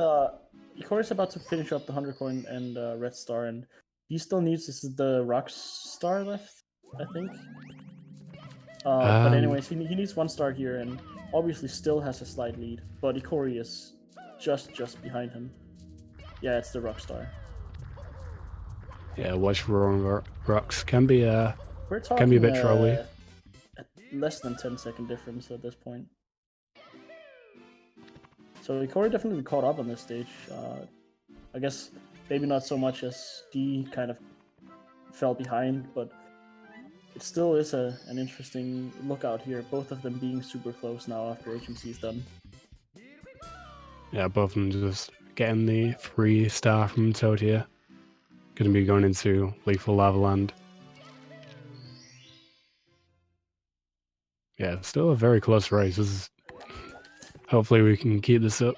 Ikori's about to finish up the 100 coin and red star, and he still needs the rock star left, I think. But anyways, he needs 1 star here, and obviously still has a slight lead. But Ikori is just behind him. Yeah, it's the rock star. Yeah, watch for wrong rocks. Can be a bit trolly. Less than 10-second difference at this point. So Ikori definitely caught up on this stage. I guess maybe not so much as D kind of fell behind, but it still is an interesting lookout here. Both of them being super close now after HMC is done. Yeah, both of them just getting the 3 star from Toad here. Going to be going into Lethal Lava Land. Yeah, still a very close race. Hopefully we can keep this up.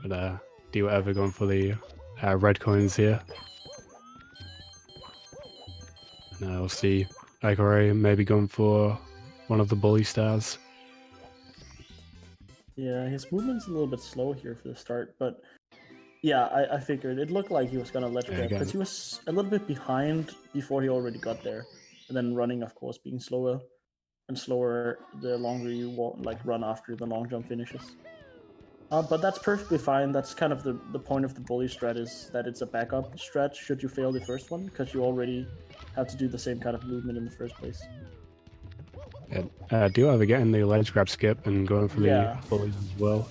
But Dwhatever going for the red coins here. Now we'll see Ikori maybe going for one of the bully stars. Yeah, his movement's a little bit slow here for the start, but yeah, I figured it looked like he was gonna let grab because he was a little bit behind before he already got there, and then running, of course, being slower and slower the longer you run after the long jump finishes. But that's perfectly fine. That's kind of the point of the bully strat, is that it's a backup strat should you fail the first one, because you already have to do the same kind of movement in the first place. Yeah, Dwhatever getting the ledge grab skip and going for the bullies as well.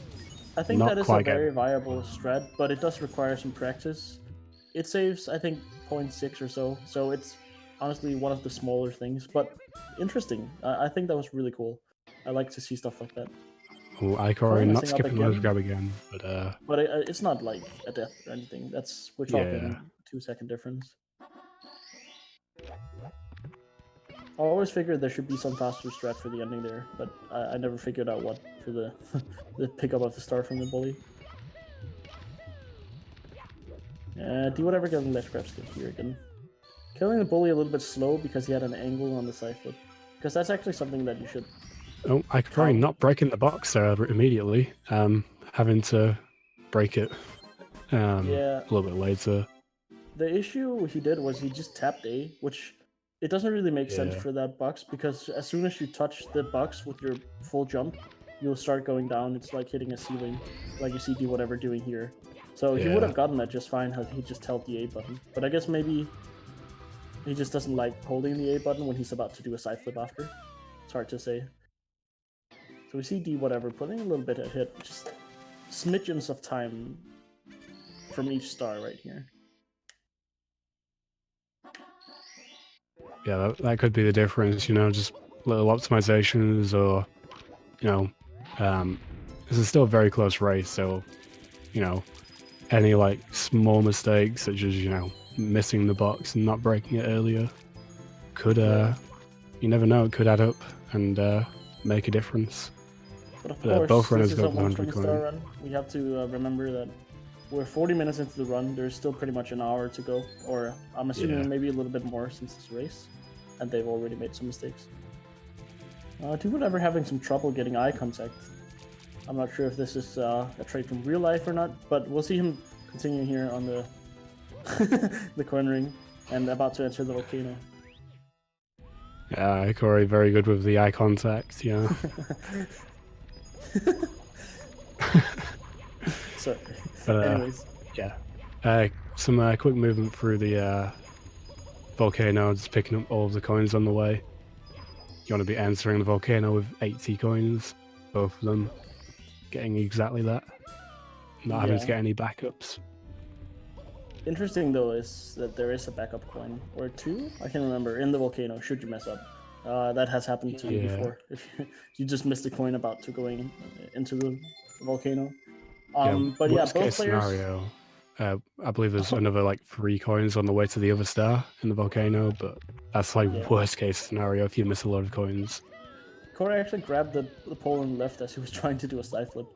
I think that is a very viable strat, but it does require some practice. It saves, I think, 0.6 or so, so it's honestly one of the smaller things, but interesting. I think that was really cool. I like to see stuff like that. Oh, Ikori not skipping ledge grab again, but it's not like a death or anything. We're talking 2-second difference. I always figured there should be some faster strat for the ending there, but I never figured out what for the the pickup of the star from the bully. Dwhatever getting ledge grab skip here again. Killing the bully a little bit slow because he had an angle on the side flip. Because that's actually something that you should... Oh, Ikori not breaking the box there immediately. Having to break it a little bit later. The issue he did was he just tapped A, which it doesn't really make sense for that box, because as soon as you touch the box with your full jump, you'll start going down. It's like hitting a ceiling, like you see Dwhatever doing here. So he would have gotten that just fine had he just held the A button. But I guess maybe he just doesn't like holding the A button when he's about to do a side flip after. It's hard to say. So we see Dwhatever putting a little bit of hit, just smidgens of time from each star right here. Yeah, that could be the difference, you know, just little optimizations or, you know, this is still a very close race, so, you know, any like small mistakes such as, you know, missing the box and not breaking it earlier could, you never know, it could add up and make a difference. But of course, both runners this is go a 120 star run. We have to remember that we're 40 minutes into the run. There's still pretty much an hour to go, or I'm assuming maybe a little bit more since it's a race, and they've already made some mistakes. Dwhatever having some trouble getting eye contact. I'm not sure if this is a trait from real life or not, but we'll see him continue here on the the cornering. and about to enter the volcano. Yeah, Ikori very good with the eye contact, yeah. So, But, anyways. yeah. Some quick movement through the volcano, just picking up all of the coins on the way. You want to be entering the volcano with 80 coins, both of them getting exactly that. Not having to get any backups. Interesting though is that there is a backup coin or two, I can remember, in the volcano should you mess up. That has happened to me before. If you just missed a coin about to going into the volcano. But yeah, both players. Scenario, I believe there's another like 3 coins on the way to the other star in the volcano, but that's like worst case scenario if you miss a lot of coins. Corey actually grabbed the pole and left as he was trying to do a side flip.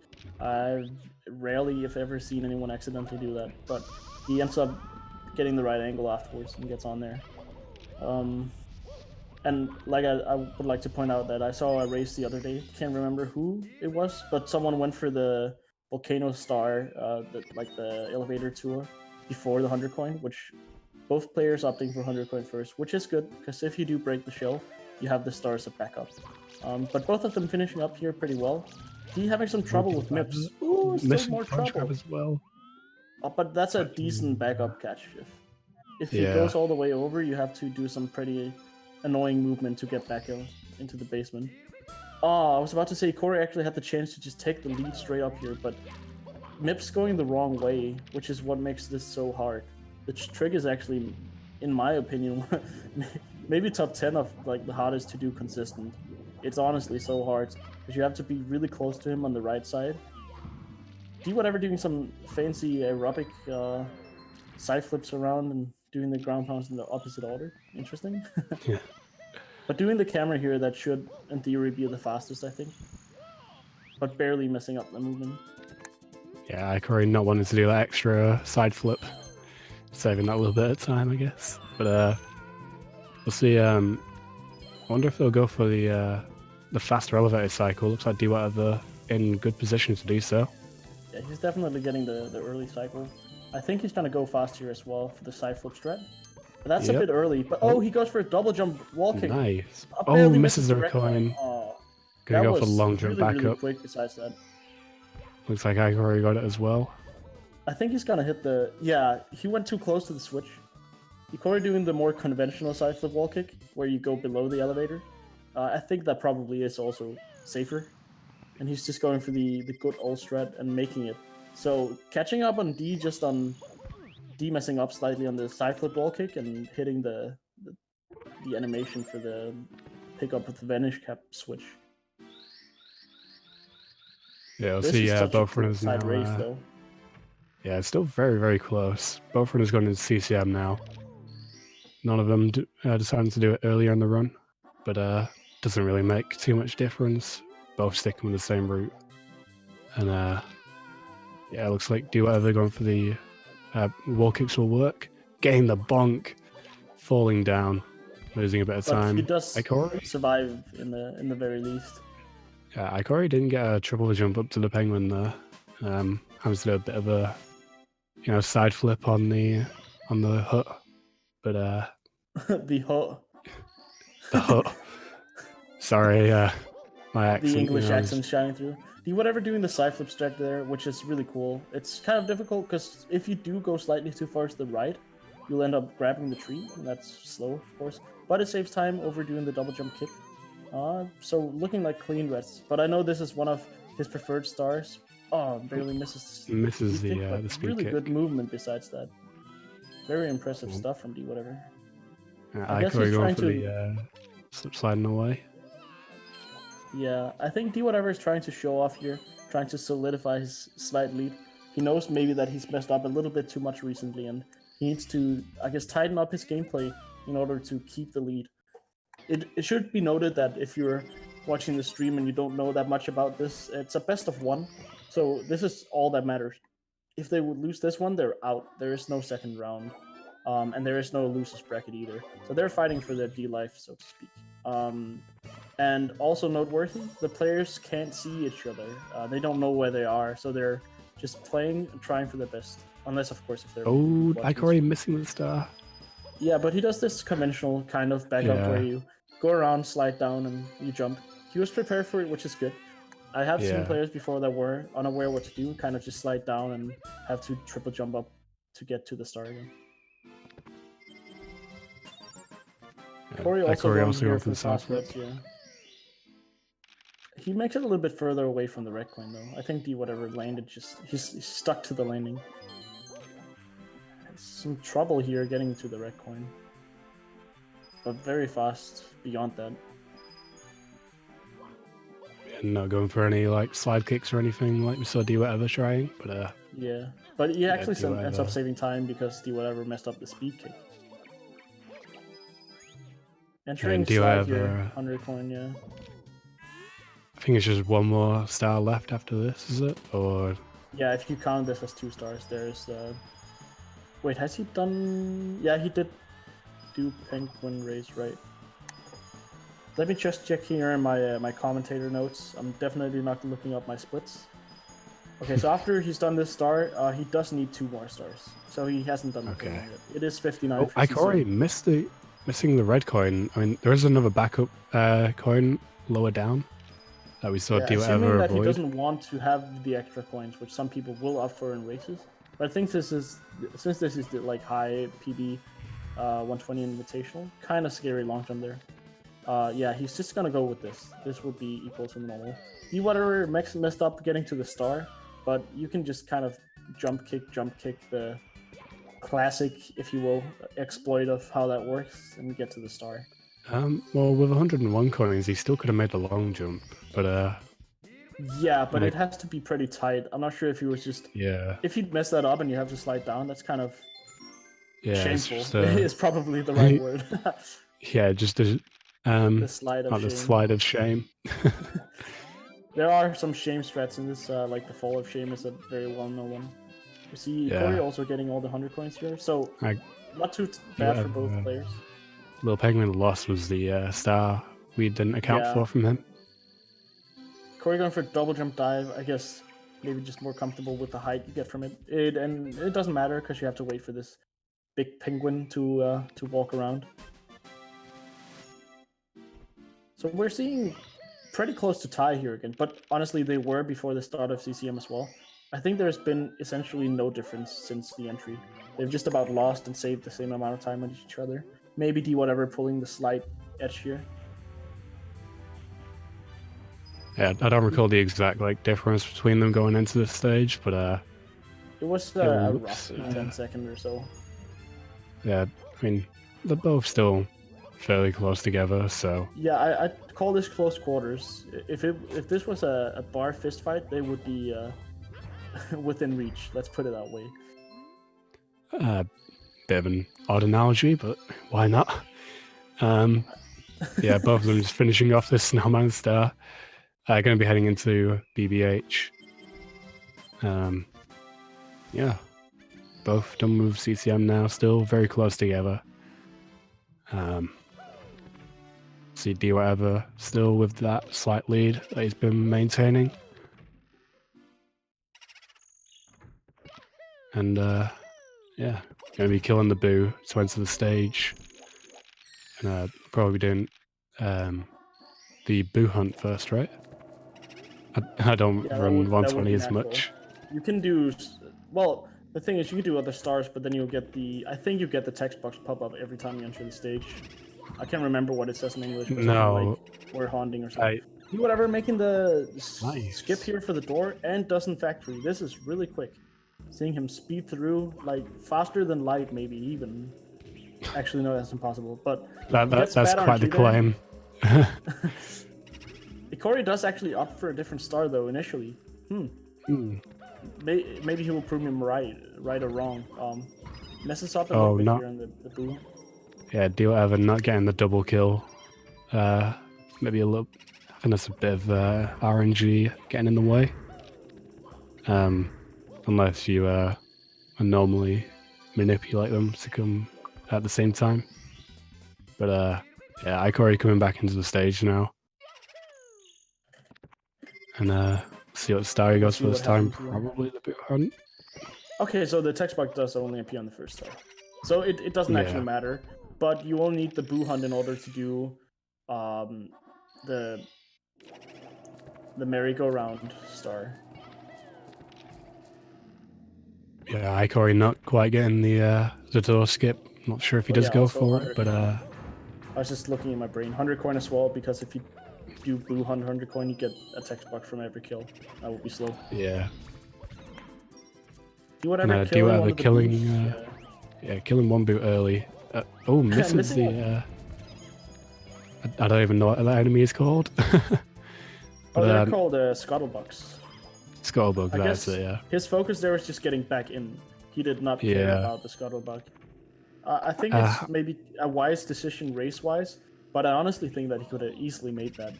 I've rarely, if ever, seen anyone accidentally do that, but he ends up getting the right angle afterwards and gets on there. And like I would like to point out that I saw a race the other day. Can't remember who it was, but someone went for the volcano star, like the elevator tour before the 100 coin, which both players opting for 100 coin first, which is good because if you do break the shell, you have the stars as backup. But both of them finishing up here pretty well. D having some trouble with MIPS. Ooh, still more trouble as well. But that's a decent backup catch. If he goes all the way over, you have to do some pretty annoying movement to get back into the basement. Oh, I was about to say Corey actually had the chance to just take the lead straight up here, but MIPS going the wrong way, which is what makes this so hard. The trick is actually, in my opinion, maybe top 10 of like the hardest to do consistent. It's honestly so hard because you have to be really close to him on the right side. Dwhatever doing some fancy aerobic side flips around and doing the ground pounds in the opposite order. Interesting. Yeah. But doing the camera here, that should, in theory, be the fastest, I think. But barely messing up the movement. Yeah, Ikori not wanting to do that extra side flip. Saving that little bit of time, I guess. But we'll see. I wonder if they'll go for the faster elevator cycle. Looks like Dwhatever in good position to do so. Yeah, he's definitely getting the early cycle. I think he's gonna go fast here as well for the side flip strat. But that's a bit early. But he goes for a double jump wall kick. Nice. Oh, misses the coin. Oh, gonna go for long jump back really up. Quick besides that. Looks like Ikori got it as well. I think he's gonna hit the... Yeah, he went too close to the switch. Ikori doing the more conventional side flip wall kick, where you go below the elevator. I think that probably is also safer. And he's just going for the good old strat and making it. So catching up on D, just on D messing up slightly on the side flip wall kick and hitting the animation for the pickup with the vanish cap switch. Yeah, we'll see both runners now. Race, though. Yeah, it's still very, very close. Both runners going into CCM now. None of them deciding to do it earlier in the run, but doesn't really make too much difference. Both sticking with the same route. And yeah, it looks like Dwhatever going for the wall kicks will work. Getting the bonk, falling down, losing a bit of time. But he does Ikori survive in the very least. Yeah, Ikori didn't get a triple jump up to the penguin there. Having to do a bit of a side flip on the hut, but the hut. The hut. Sorry, my accent. The English accent shining through. Dwhatever doing the side flip strat there, which is really cool. It's kind of difficult because if you do go slightly too far to the right, you'll end up grabbing the tree, and that's slow, of course. But it saves time over doing the double jump kick. So looking like clean reds. But I know this is one of his preferred stars. Oh, barely misses the speed really kick. Good movement besides that. Very impressive stuff from Dwhatever. I guess he's going for the slip sliding away. Yeah, I think Dwhatever is trying to show off here, trying to solidify his slight lead. He knows maybe that he's messed up a little bit too much recently, and he needs to, I guess, tighten up his gameplay in order to keep the lead. It should be noted that if you're watching the stream and you don't know that much about this, it's a best of one. So this is all that matters. If they would lose this one, they're out. There is no second round. And there is no losers bracket either. So they're fighting for their D life, so to speak. And also noteworthy, the players can't see each other. They don't know where they are, so they're just playing and trying for their best. Unless, of course, if they're... Oh, Ikori missing the star. Yeah, but he does this conventional kind of backup where Yeah. you go around, slide down, and you jump. He was prepared for it, which is good. I have seen Yeah. players before that were unaware what to do, kind of just slide down and have to triple jump up to get to the star again. Corey also going here for the fast reds, yeah. He makes it a little bit further away from the red coin, though. I think Dwhatever landed he's stuck to the landing. Some trouble here getting to the red coin. But very fast beyond that. And not going for any like slide kicks or anything like we saw Dwhatever trying, but yeah, but he actually ends up Dwhatever. saving time because Dwhatever messed up the speed kick. Entering slide here, 100 coin, yeah. I think it's just one more star left after this, is it? Or yeah, if you count this as 2 stars, there's wait, has he done? Yeah, he did do penguin race, right? Let me just check here in my my commentator notes. I'm definitely not looking up my splits. Okay, so after he's done this star, he does need 2 more stars. So he hasn't done the yet. It is 59. Oh, Ikori missing the red coin. I mean, there is another backup coin lower down that we saw Dwhatever assuming that avoid. he doesn't want to have the extra coins, which some people will opt for in races. But I think this is, since this is the like high PB 120 invitational, kind of scary long jump there. Yeah, he's just gonna go with this. This will be equal to normal. Dwhatever messed up getting to the star, but you can just kind of jump kick the classic, if you will, exploit of how that works and get to the star. Well, with 101 coins, he still could have made the long jump, but yeah, but it has to be pretty tight. I'm not sure if he was just if he'd mess that up and you have to slide down, that's kind of shameful. It's probably the right word. Yeah, just the slide of shame. The slide of shame. There are some shame strats in this, like the fall of shame is a very well-known one. You see Corey also getting all the 100 coins here, so not too bad for both players. Little Penguin loss was the star we didn't account for from him. Corey going for double jump dive, I guess maybe just more comfortable with the height you get from it. And it doesn't matter because you have to wait for this big penguin to walk around. So we're seeing pretty close to tie here again, but honestly they were before the start of CCM as well. I think there's been essentially no difference since the entry. They've just about lost and saved the same amount of time on each other. Maybe Dwhatever pulling the slight edge here. Yeah, I don't recall the exact difference between them going into this stage, but it was a rough 10 seconds or so. Yeah, I mean they're both still fairly close together, so yeah, I call this close quarters. If this was a bar fist fight, they would be within reach. Let's put it that way. Bit of an odd analogy, but why not? Yeah, both of them just finishing off this Snowman star. Going to be heading into BBH. Yeah, both done with CCM now, still very close together. See Dwhatever still with that slight lead that he's been maintaining. And yeah, going to be killing the Boo to enter the stage. And probably doing the Boo hunt first, right? I don't run 120 as much. You can do, well, the thing is you can do other stars, but then you'll get I think you get the text box pop up every time you enter the stage. I can't remember what it says in English, but like we're haunting or something. Whatever, making the skip here for the door and doesn't factory. This is really quick. Seeing him speed through, like faster than light, maybe even. Actually, no, that's impossible. But that's quite the claim. Ikori does actually opt for a different star though initially. Maybe he will prove him right or wrong. Messes up a little bit here on the Boo. Yeah, Dwhatever not getting the double kill. Maybe a little. I think that's a bit of RNG getting in the way. Unless you normally manipulate them to come at the same time. But yeah, Ikori coming back into the stage now. And see what star he goes for this time. Probably the Boo hunt. Okay, so the text box does only appear on the first star. So it doesn't actually Yeah. matter, but you will need the Boo Hunt in order to do the merry-go-round star. Yeah, Ikori not quite getting the door skip. Not sure if he Oh, does yeah, go also for 100 it, but I was just looking in my brain. 100 coin as well, because if you do Boo Hunt 100 coin, you get a text box from every kill. That would be slow. yeah. Dwhatever And killing one Dwhatever of the killing, boos. yeah, killing one boot early. Oh, misses Missing the. I don't even know what that enemy is called. Oh, But they're called Scuttlebugs. Scuttlebug, I that's guess it, yeah. his focus there was just getting back in. He did not care Yeah. about the Scuttlebug. I think it's maybe a wise decision race-wise, but I honestly think that he could have easily made that.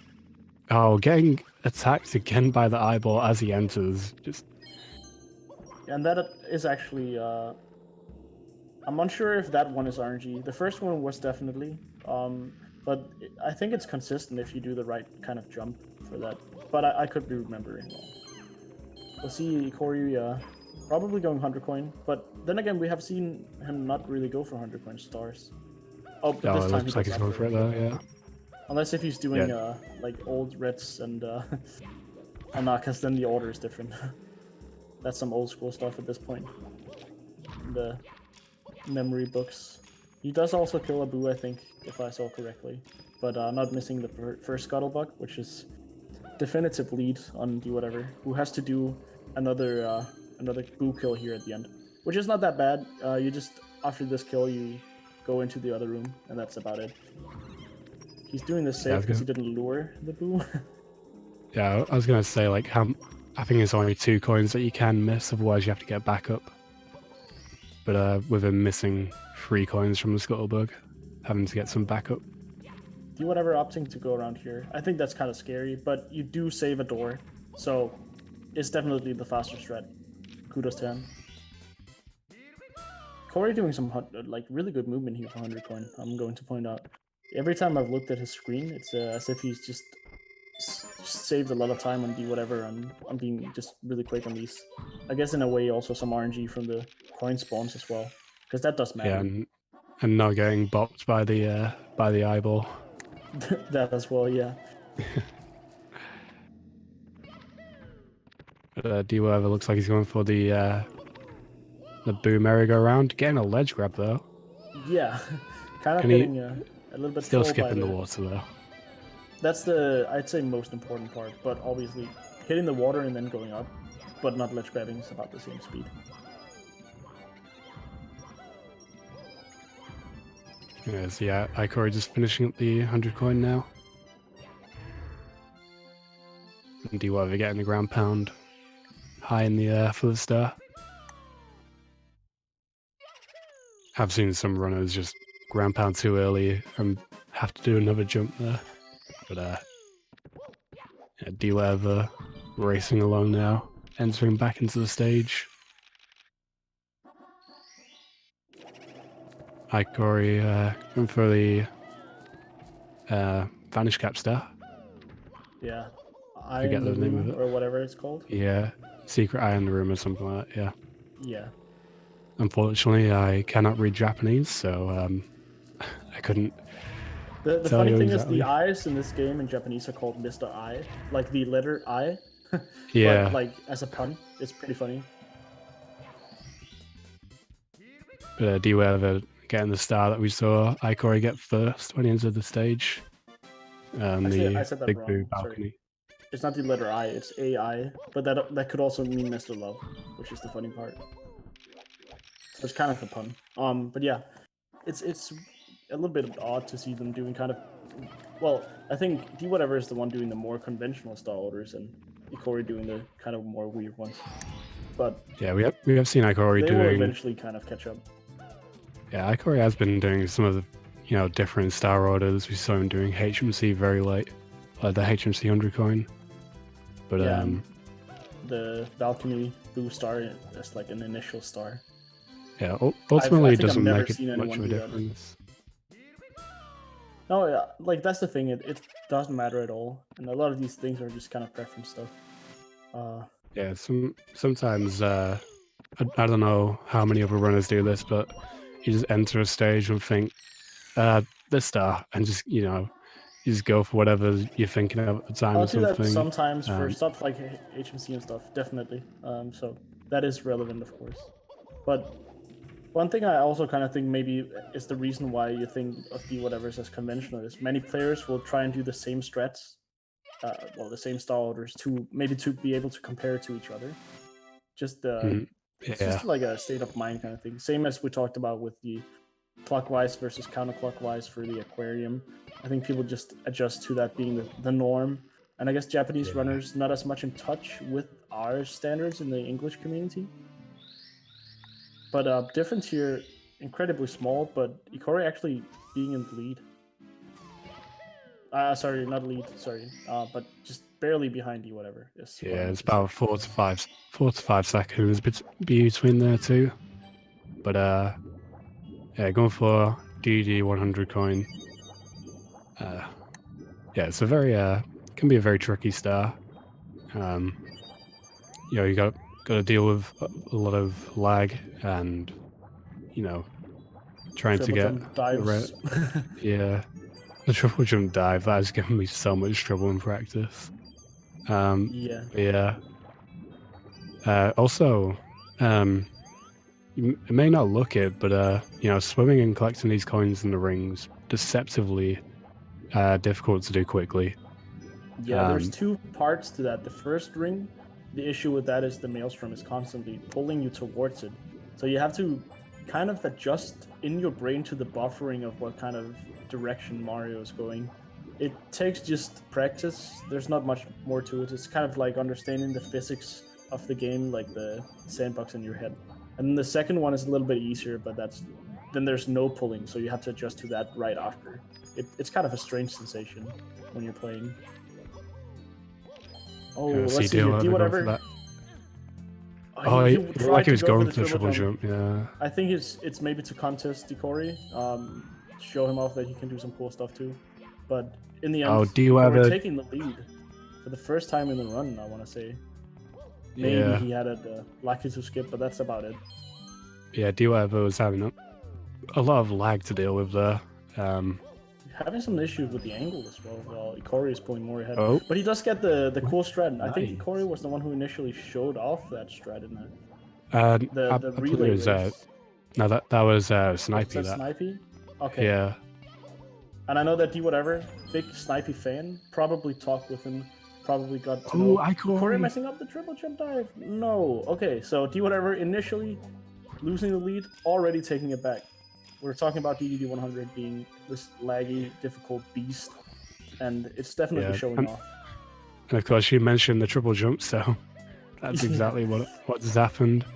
Oh, getting attacked again by the eyeball as he enters. Just. And that is actually... I'm unsure if that one is RNG. The first one was definitely, but I think it's consistent if you do the right kind of jump for that. But I could be remembering wrong. We'll see Corey probably going 100 coin, but then again, we have seen him not really go for 100 coin stars. Oh, but this Oh, it time looks he like does he's going for it though, yeah. Unless if he's doing like old Reds and because then the order is different. That's some old school stuff at this point. The memory books. He does also kill a Boo, I think, if I saw correctly, but not missing the first Scuttlebug, which is definitive lead on Dwhatever, who has to do another Boo kill here at the end, which is not that bad. You just after this kill you go into the other room, and that's about it. He's doing this safe because he didn't lure the Boo. Yeah, I was gonna say like I think it's only 2 coins that you can miss, otherwise you have to get back up. But with him missing 3 coins from the Scuttlebug, having to get some backup. Dwhatever opting to go around here. I think that's kind of scary, but you do save a door, so it's definitely the faster strat. Kudos to him. Corey doing some like really good movement here for 100 coin. I'm going to point out. Every time I've looked at his screen, it's as if he's just saved a lot of time on Dwhatever and on being just really quick on these. I guess in a way also some RNG from the coin spawns as well, because that does matter. Yeah, and not getting bopped by the eyeball. That as well, yeah. But Dwhatever looks like he's going for the Boo merry-go-round. Getting a ledge grab though. Yeah, kind of getting a little bit still skipping the water though. That's the, I'd say, most important part, but obviously hitting the water and then going up, but not ledge grabbing is about the same speed. Yes, yeah, Ikori just finishing up the 100 coin now. And Dwhatever getting the ground pound high in the air for the star. I've seen some runners just ground pound too early and have to do another jump there. But yeah, Dwhatever racing along now, entering back into the stage. Ikori going for the Vanish Cap Star. Yeah. I forget the name of it. Or whatever it's called. Yeah, Secret Eye in the Room or something like that, yeah. Yeah. Unfortunately, I cannot read Japanese, so I couldn't. The funny thing is, the eyes in this game in Japanese are called Mr. I, like the letter I. Yeah. But like as a pun, it's pretty funny. But Dwhatever getting the star that we saw Ikori get first when he entered the stage. And I said that big wrong. Boo balcony. Sorry. It's not the letter I, it's AI, but that could also mean Mr. Love, which is the funny part. So it's kind of a pun. But yeah, it's a little bit odd to see them doing kind of. Well, I think Dwhatever is the one doing the more conventional style orders, and Ikori doing the kind of more weird ones. But yeah, we have seen Ikori doing. They will eventually kind of catch up. Yeah, Ikori has been doing some of the different star orders. We saw him doing HMC very late, like the HMC 100 coin. But yeah, the balcony Boo star is like an initial star. Yeah, ultimately it doesn't make it much of a difference. No, yeah, like that's the thing. It doesn't matter at all, and a lot of these things are just kind of preference stuff. Yeah, sometimes I don't know how many other runners do this, but you just enter a stage and think, this star, and just you just go for whatever you're thinking of at the time. I'll or do that something. sometimes for stuff like HMC and stuff, definitely. So that is relevant, of course. But one thing I also kind of think maybe is the reason why you think of Dwhatever as conventional is many players will try and do the same strats, the same star orders to be able to compare to each other. Just it's just like a state of mind kind of thing. Same as we talked about with the clockwise versus counterclockwise for the aquarium. I think people just adjust to that being the norm. And I guess Japanese runners not as much in touch with our standards in the English community. But difference here, incredibly small, but Ikori actually being in the lead. Sorry, not lead, sorry. But just barely behind Dwhatever. Yeah, it's about 4 to 5 seconds between there too. But yeah, going for DD 100 coin. Yeah, it's a very can be a very tricky star. You got to deal with a lot of lag and trying to get dives. Yeah, the triple jump dive that has given me so much trouble in practice. Yeah. Also, it may not look it, but swimming and collecting these coins in the rings deceptively difficult to do quickly. Yeah, there's two parts to that. The first ring, the issue with that is the maelstrom is constantly pulling you towards it. So you have to kind of adjust in your brain to the buffering of what kind of direction Mario is going. It takes just practice. There's not much more to it. It's kind of like understanding the physics of the game, like the sandbox in your head. And then the second one is a little bit easier, but then there's no pulling, so you have to adjust to that right after. It's kind of a strange sensation when you're playing. Oh, let's see here. Dwhatever. Oh, he like he was going for the triple jump. Yeah. I think it's maybe to contest Ikori, show him off that he can do some cool stuff too. But in the end, we're taking the lead for the first time in the run. I want to say. Maybe he had a lucky to skip, but that's about it. Yeah, Dwhatever was having a lot of lag to deal with there. Having some issues with the angle as well. Well, Ikori is pulling more ahead. Oh. But he does get the cool strat. Nice. I think Ikori was the one who initially showed off that strat in the relay race. No, that was Snipey. Was that Snipey? Okay. Yeah. And I know that Dwhatever, big Snipey fan, probably talked with him, probably got to know. Ikori messing up the triple jump dive? No. Okay, so Dwhatever initially losing the lead, already taking it back. We're talking about DDD 100 being this laggy, difficult beast, and it's definitely showing off. And of course, you mentioned the triple jump, so that's exactly what has happened.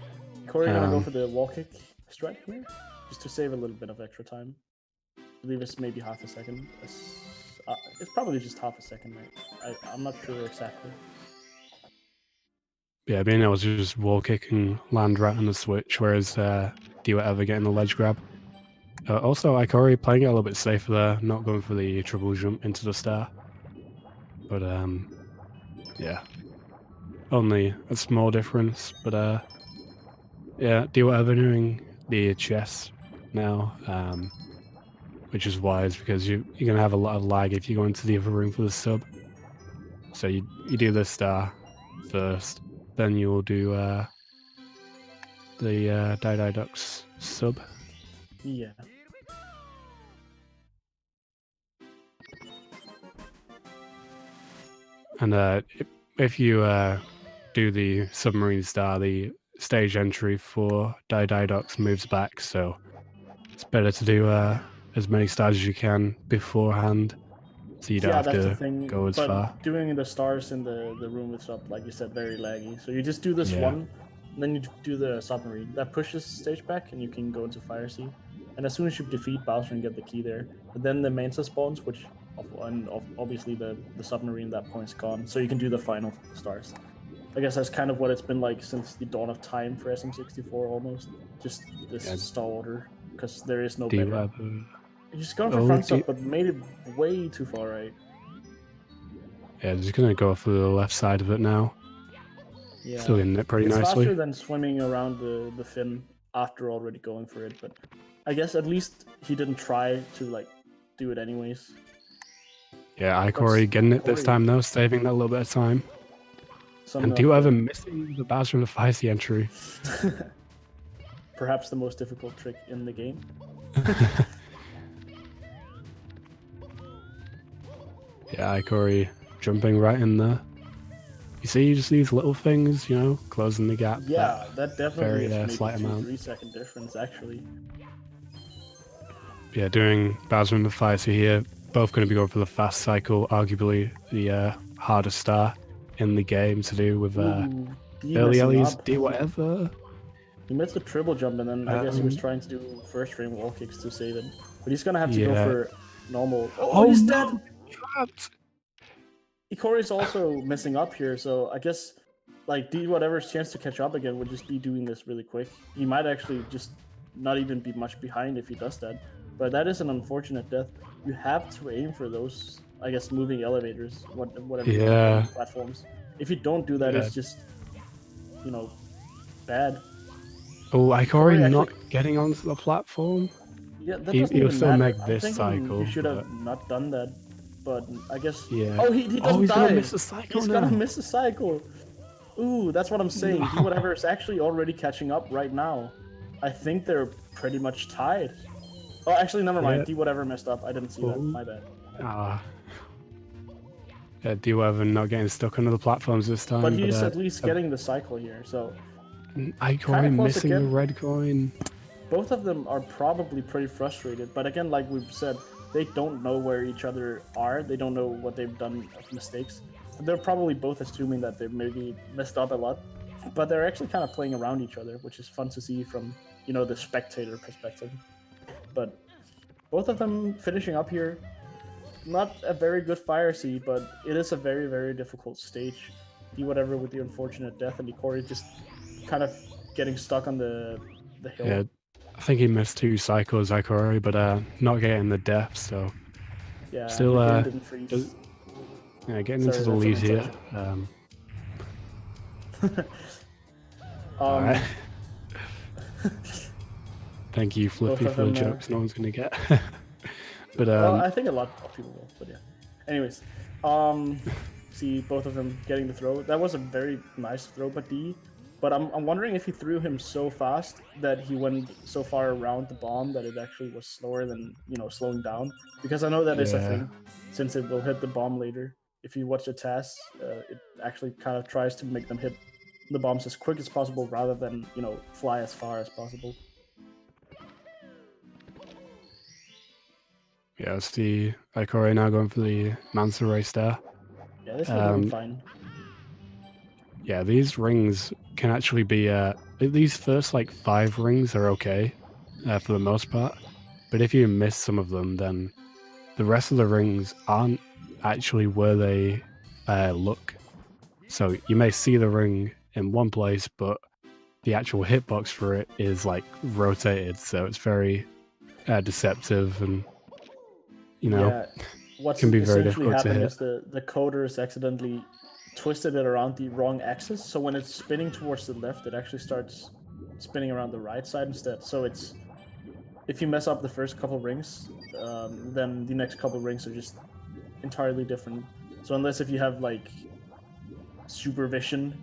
Corey gonna go for the wall kick strat here, just to save a little bit of extra time. I believe it's maybe half a second. It's probably just half a second, right? I'm not sure exactly. Yeah, being able to just wall kick and land right on the switch, whereas Dwhatever getting the ledge grab. Also, Ikori playing it a little bit safer there, not going for the triple jump into the star. But yeah, only a small difference. But yeah, Dwhatever doing the chess now, which is wise because you're gonna have a lot of lag if you go into the other room for the sub. So you do the star first, then you will do the Didux sub. Yeah. And if you do the submarine star, the stage entry for Didux moves back, so it's better to do as many stars as you can beforehand, so you don't have to go as far. Doing the stars in the room is up, like you said, very laggy. So you just do this one, and then you do the submarine. That pushes the stage back, and you can go into Fire Sea. And as soon as you defeat Bowser and get the key there, but then the Manta spawns, and obviously the submarine at that point's gone, so you can do the final stars. I guess that's kind of what it's been like since the dawn of time for SM64 almost. Just this star order, because there is no better. He's going for front sub, but made it way too far right. Yeah, just gonna go for the left side of it now. Yeah. Still getting it pretty nicely. It's faster than swimming around the fin after already going for it, but I guess at least he didn't try to like do it anyways. Yeah, Ikori getting it this time though, saving that little bit of time. And Dwhatever missing the Bowser and the Feisty entry. Perhaps the most difficult trick in the game. Yeah, Ikori jumping right in there. You see just these little things, you know, closing the gap. Yeah, that definitely very, is maybe slight amount. 2-3 second difference actually. Yeah, doing Bowser and the Feisty here. Both going to be going for the fast cycle, arguably the hardest star in the game to do with early Ellie's Dwhatever. He missed a triple jump, and then I guess he was trying to do first frame wall kicks to save it. But he's gonna have to go for normal. Oh, he's dead! Trapped! Ikori's also messing up here, so I guess like Dwhatever's chance to catch up again would just be doing this really quick. He might actually just not even be much behind if he does that. But that is an unfortunate death. You have to aim for those, I guess, moving elevators, whatever platforms. If you don't do that, it's just, you know, bad. Oh, Ikori not getting onto the platform. Yeah, that doesn't even still matter. make this cycle. He should have not done that, but I guess. Yeah. Oh, he doesn't die. Gonna miss a cycle. He's gonna miss a cycle. Ooh, that's what I'm saying. Dwhatever is actually already catching up right now. I think they're pretty much tied. Oh, actually, never mind. Dwhatever messed up. I didn't see that. My bad. Yeah, Dwhatever not getting stuck under the platforms this time. But he's at least getting the cycle here, so. Ikori missing the red coin. Both of them are probably pretty frustrated, but again, like we've said, they don't know where each other are. They don't know what they've done of mistakes. So they're probably both assuming that they've maybe messed up a lot, but they're actually kind of playing around each other, which is fun to see from, you know, the spectator perspective. But both of them finishing up here, not a very good fire seed, but it is a very, very difficult stage. Dwhatever with the unfortunate death, and Ikori just kind of getting stuck on the hill. Yeah, I think he missed 2 cycles, Ikori, but not getting the death, so yeah, still didn't freeze. Getting into the lead here. Alright. Thank you, Flippy, for the jokes no one's gonna get. But well, I think a lot of people will, but yeah. Anyways, see both of them getting the throw. That was a very nice throw by D, but I'm wondering if he threw him so fast that he went so far around the bomb that it actually was slower than, you know, slowing down. Because I know that is a thing, since it will hit the bomb later. If you watch the tasks, it actually kind of tries to make them hit the bombs as quick as possible rather than, you know, fly as far as possible. Yeah, it's the Ikori now going for the Manta Ray Star. Yeah, this will be fine. Yeah, these rings can actually be... these first, like, 5 rings are okay, for the most part. But if you miss some of them, then the rest of the rings aren't actually where they look. So you may see the ring in one place, but the actual hitbox for it is, like, rotated. So it's very deceptive and... You know, what's can be very essentially difficult to happened hit. is the coders accidentally twisted it around the wrong axis. So when it's spinning towards the left, it actually starts spinning around the right side instead. So it's, if you mess up the first couple rings, then the next couple rings are just entirely different. So unless if you have like supervision,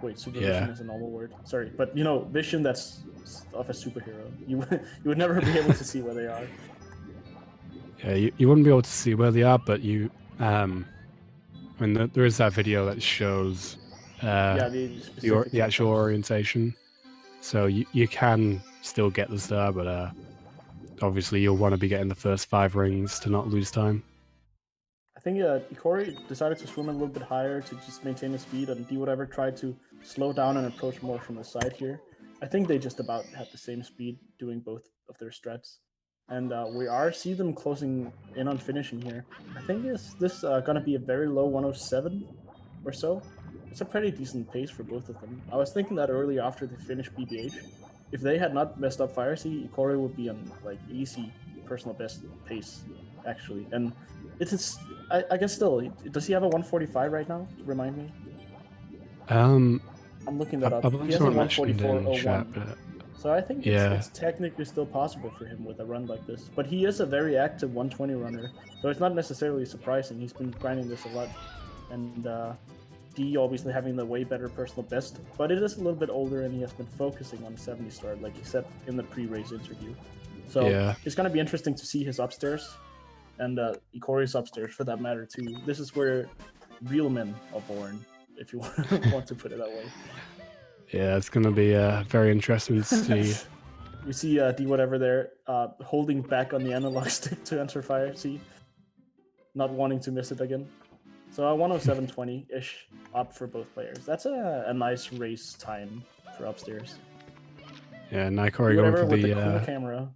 wait, supervision is a normal word. Sorry, but you know, vision that's of a superhero, you would never be able to see where they are. Yeah, you wouldn't be able to see where they are, but you, I mean, there is that video that shows the actual orientation. So you can still get the star, but obviously you'll want to be getting the first 5 rings to not lose time. I think Ikori decided to swim a little bit higher to just maintain his speed, and Dwhatever tried to slow down and approach more from the side here. I think they just about had the same speed doing both of their strats. And we see them closing in on finishing here. I think this going to be a very low 107 or so. It's a pretty decent pace for both of them. I was thinking that earlier after they finished BBH. If they had not messed up Fire Sea, Ikori would be on like easy personal best pace, actually. And it is, I guess still, does he have a 145 right now? Remind me. I'm looking that up. I believe He has a someone mentioned in 144.01. chat, but So I think Yeah. it's technically still possible for him with a run like this. But he is a very active 120 runner, so it's not necessarily surprising. He's been grinding this a lot, and D obviously having the way better personal best, but it is a little bit older, and he has been focusing on 70 star, like he said in the pre-race interview. So Yeah. it's going to be interesting to see his upstairs, and Ikori's upstairs for that matter too. This is where real men are born, if you want to put it that way. Yeah, it's going to be very interesting to see. We see Dwhatever there, holding back on the analog stick to enter fire. See, not wanting to miss it again. So 107.20-ish up for both players. That's a nice race time for upstairs. Yeah, Ikori going for with the cool camera.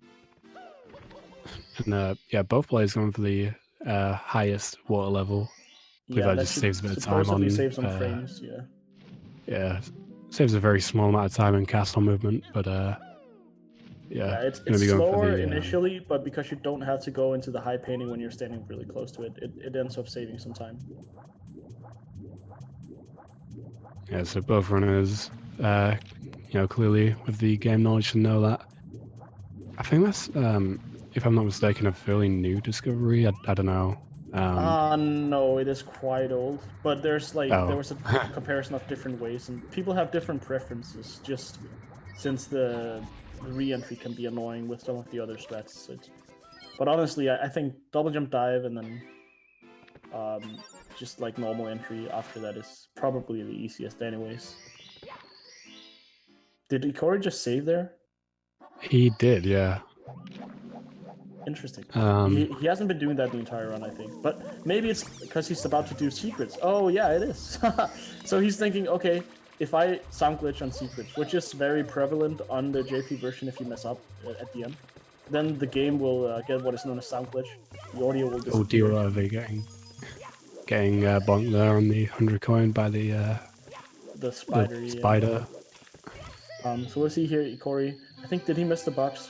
And yeah, both players going for the highest water level. I believe that just saves a bit of time on. Save some frames, yeah. Yeah, saves a very small amount of time in castle movement, but yeah, it's gonna be going for slower the, initially, but because you don't have to go into the high painting when you're standing really close to it, it ends up saving some time. Yeah, so both runners, clearly with the game knowledge to know that. I think that's, if I'm not mistaken, a fairly new discovery. I don't know. No, it is quite old, but there's like Oh. there was a comparison of different ways, and people have different preferences. Just since the re-entry can be annoying with some of the other strats, but honestly, I think double jump dive and then just like normal entry after that is probably the easiest, anyways. Did Ikori just save there? He did, yeah. Interesting. He hasn't been doing that the entire run, I think. But maybe it's because he's about to do secrets. Oh, yeah, it is. So he's thinking, okay, if I sound glitch on secrets, which is very prevalent on the JP version if you mess up at the end, then the game will get what is known as sound glitch. The audio will disappear. Oh, Dwhatever getting bonked there on the 100 coin by the spider. The spider. So we'll see here, Ikori. I think, did he miss the box?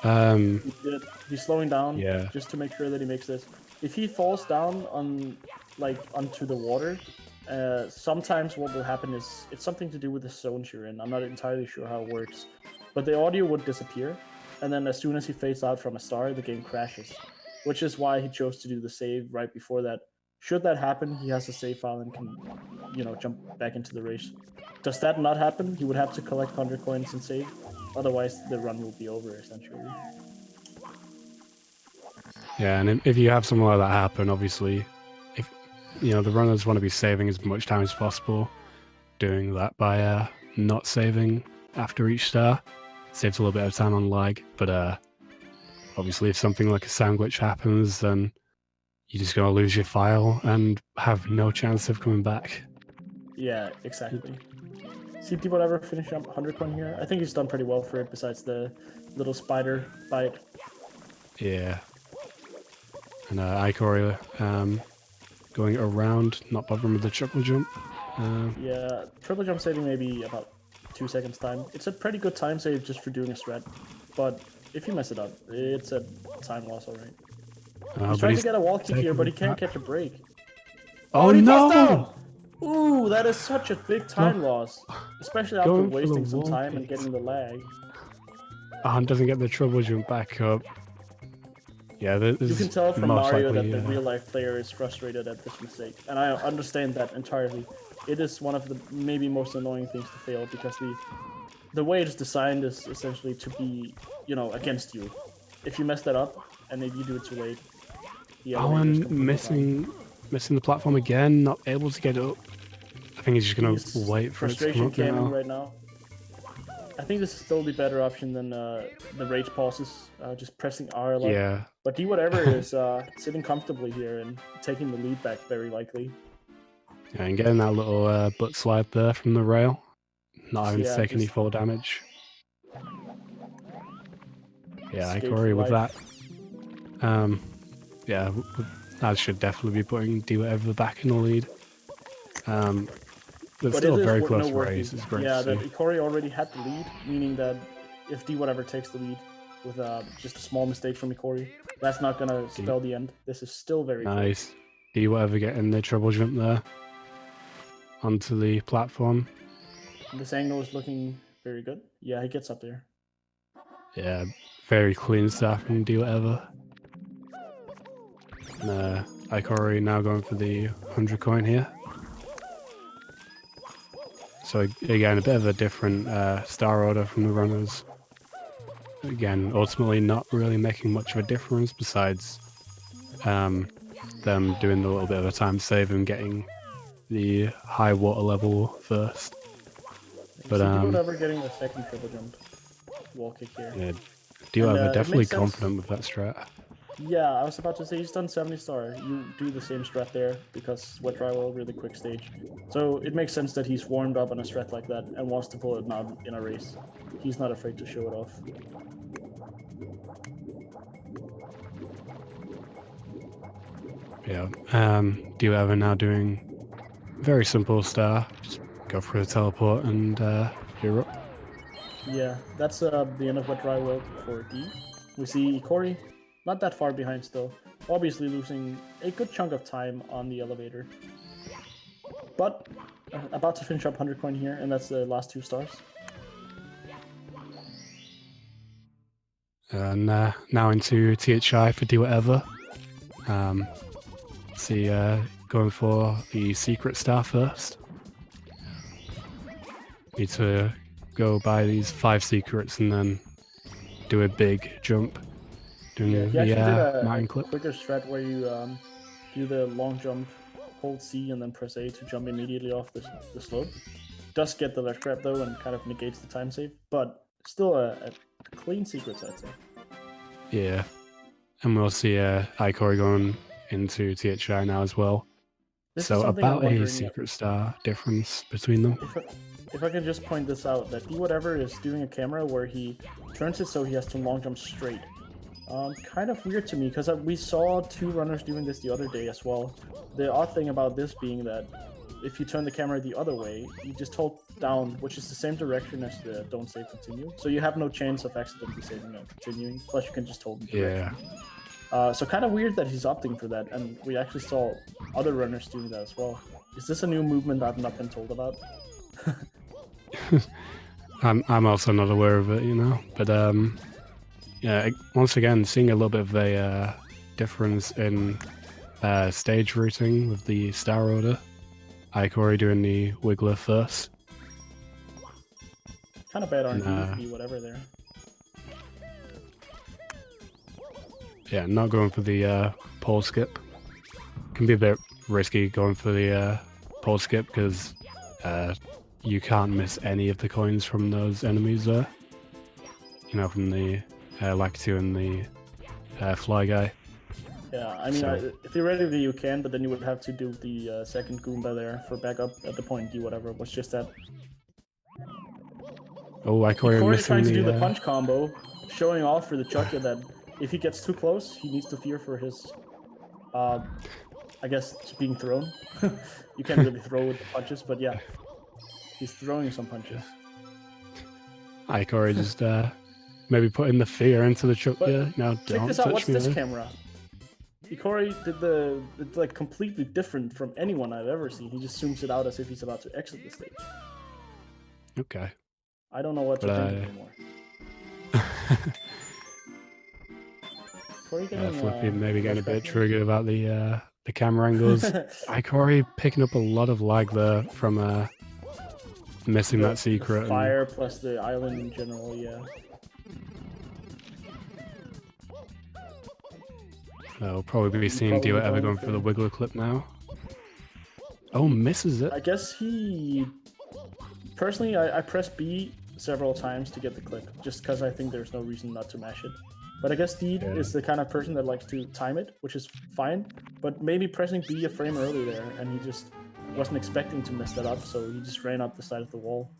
He did. He's slowing down, just to make sure that he makes this. If he falls down onto the water, sometimes what will happen is it's something to do with the zones you're in. I'm not entirely sure how it works, but the audio would disappear, and then as soon as he fades out from a star, the game crashes, which is why he chose to do the save right before that. Should that happen, he has a save file and can, jump back into the race. Does that not happen, he would have to collect 100 coins and save. Otherwise, the run will be over, essentially. Yeah, and if you have something like that happen, obviously, if the runners want to be saving as much time as possible, doing that by not saving after each star saves a little bit of time on lag. But obviously, if something like a sound glitch happens, then you're just gonna lose your file and have no chance of coming back. Yeah, exactly. See Dwhatever finish up 100 coin here. I think he's done pretty well for it, besides the little spider bite. Yeah. And Ikori going around, not bothering with the triple jump. Yeah, triple jump saving maybe about 2 seconds time. It's a pretty good time save just for doing a strat, but if you mess it up, it's a time loss, alright. He's trying to get a wall kick here, but he can't catch a break. Oh he no! falls down! Ooh, that is such a big time loss, especially after wasting some time and getting the lag. And doesn't get the trouble jump back up. Yeah, you can tell from Mario that the real-life player is frustrated at this mistake, and I understand that entirely. It is one of the maybe most annoying things to fail, because the way it's designed is essentially to be, against you. If you mess that up, and if you do it too late... and missing the platform again, not able to get up. I think he's just going to wait for it to come up now. Right now. I think this is still the better option than the rage pauses, just pressing R a lot. Yeah. But Dwhatever is sitting comfortably here and taking the lead back very likely. Yeah, and getting that little butt slide there from the rail. Not having to take any fall damage. Yeah, Ikori with that. Yeah, that should definitely be putting Dwhatever back in the lead. But still a very close race. It's great to see. That Ikori already had the lead, meaning that if Dwhatever takes the lead with just a small mistake from Ikori, that's not going to spell the end. This is still very nice. Dwhatever getting the treble jump there onto the platform. This angle is looking Very good. Yeah, he gets up there. Yeah, very clean stuff from Dwhatever. Ikori now going for the 100 coin here. So again, a bit of a different star order from the runners. Again, ultimately not really making much of a difference besides them doing a little bit of a time save and getting the high water level first. But Dwhatever getting the second triple jump wall kick here. yeah, Dwhatever it definitely makes sense. confident with that strat. Yeah, I was about to say he's done 70 star. You do the same strat there because wet dry will really quick stage. So it makes sense that he's warmed up on a strat like that and wants to pull it out in a race. He's not afraid to show it off. Yeah, Dwhatever now doing very simple star. Just go for the teleport and you're up. Yeah, that's the end of wet dry world for D. We see Ikori not that far behind still, obviously losing a good chunk of time on the elevator. But about to finish up 100 coin here, and that's the last 2 stars. And now into THI for Dwhatever. See, going for the secret star first. Need to go buy these 5 secrets and then do a big jump. Doing Yeah, he actually did a mountain clip. quicker strat where you do the long jump, hold C, and then press A to jump immediately off the slope. Does get the ledge grab though and kind of negates the time save, but still a clean secret, I'd say. Yeah, and we'll see Ikori going into THI now as well. So about a secret star difference between them. If I can just point this out, that Dwhatever is doing a camera where he turns it so he has to long jump straight. Kind of weird to me, because we saw 2 runners doing this the other day as well. The odd thing about this being that if you turn the camera the other way, you just hold down, which is the same direction as the don't save continue. So you have no chance of accidentally saving and continuing, plus you can just hold the direction. Yeah. So kind of weird that he's opting for that, and we actually saw other runners doing that as well. Is this a new movement I've not been told about? I'm also not aware of it, you know, but yeah, once again, seeing a little bit of a difference in stage routing with the star order. Ikori doing the wiggler first. Kind of bad RNG whatever there. Yeah, not going for the pole skip. Can be a bit risky going for the pole skip because you can't miss any of the coins from those enemies there. You know, from the Lactu and the fly guy. Yeah, I mean, theoretically you can, but then you would have to do the second Goomba there for backup at the point Dwhatever was just that. Oh, Ikori missing trying to do the punch combo, showing off for the Chuckya that if he gets too close, he needs to fear for his, I guess, being thrown. You can't really throw with the punches, but yeah, he's throwing some punches. Ikori just maybe putting the fear into the Chuckya. Now check this out. What's this camera? Ikori did it's like completely different from anyone I've ever seen. He just zooms it out as if he's about to exit the stage. Okay. I don't know what to think anymore. Flippy maybe getting a bit triggered about the camera angles. Ikori picking up a lot of lag there from missing that secret. The fire plus the island in general, yeah. We'll probably be seeing Dwhatever going for the wiggler clip now. Oh, misses it. I guess he... Personally, I pressed B several times to get the clip, just because I think there's no reason not to mash it. But I guess Deed is the kind of person that likes to time it, which is fine. But maybe pressing B a frame early there, and he just wasn't expecting to mess that up, so he just ran up the side of the wall.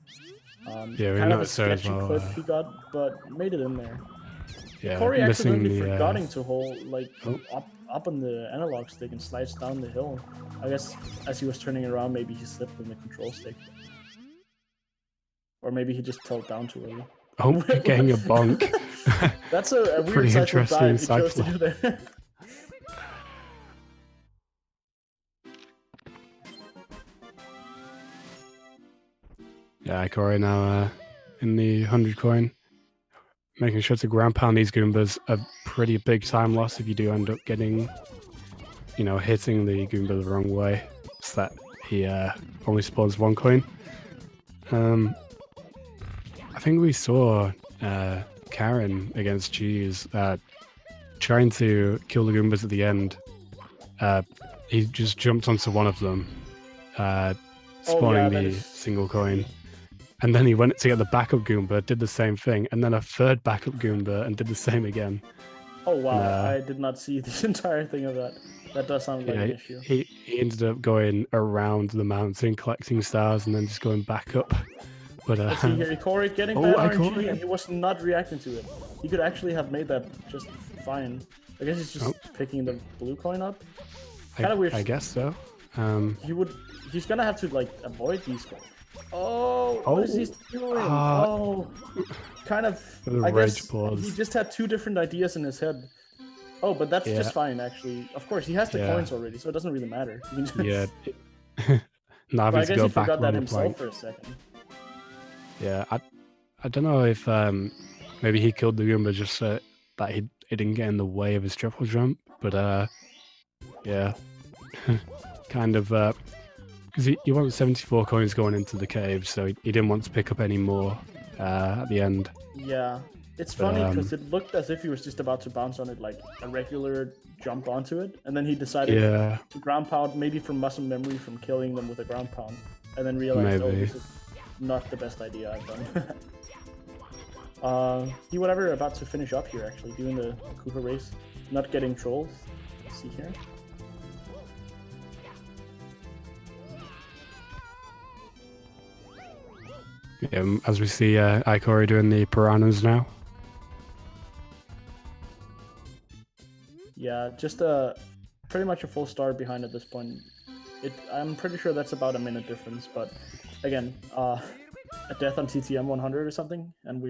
Yeah, kind of a sketchy clip he got, but made it in there. Yeah, Corey accidentally forgetting to hold up on the analog stick and slides down the hill. I guess as he was turning around, maybe he slipped on the control stick. Or maybe he just held down too early. Oh, getting a bonk. That's a weird pretty interesting dive he chose to do there. Yeah, Corey now in the 100 coin. Making sure to ground pound these Goombas a pretty big time loss if you do end up getting, hitting the Goomba the wrong way, so that he only spawns 1 coin. I think we saw Karen against Cheese trying to kill the Goombas at the end. He just jumped onto one of them, spawning the single coin. And then he went to get the backup Goomba, did the same thing, and then a third backup Goomba and did the same again. Oh wow, I did not see the entire thing of that. That does sound like an issue. He ended up going around the mountain, collecting stars, and then just going back up. But let's see here, Ikori getting bad RNG, and he was not reacting to it. He could actually have made that just fine. I guess he's just picking the blue coin up. Kind of weird. I guess so. He's gonna have to like avoid these guys. What is he doing? Kind of. I guess he just had 2 different ideas in his head. Oh, but that's just fine, actually. Of course, he has the coins already, so it doesn't really matter. Yeah. But I guess he forgot that himself for a second. Yeah, I don't know if maybe he killed the Goomba just so that he didn't get in the way of his triple jump, but yeah, kind of because he wanted 74 coins going into the cave, so he didn't want to pick up any more at the end. Yeah, it's funny because it looked as if he was just about to bounce on it like a regular jump onto it, and then he decided to ground pound, maybe from muscle memory from killing them with a ground pound, and then realized, this is not the best idea I've done. Dwhatever about to finish up here, actually, doing the Koopa race, not getting trolled. Let's see here. Yeah, as we see Ikori doing the piranhas now. Yeah, just pretty much a full star behind at this point. I'm pretty sure that's about a minute difference, but again, a death on TTM 100 or something, and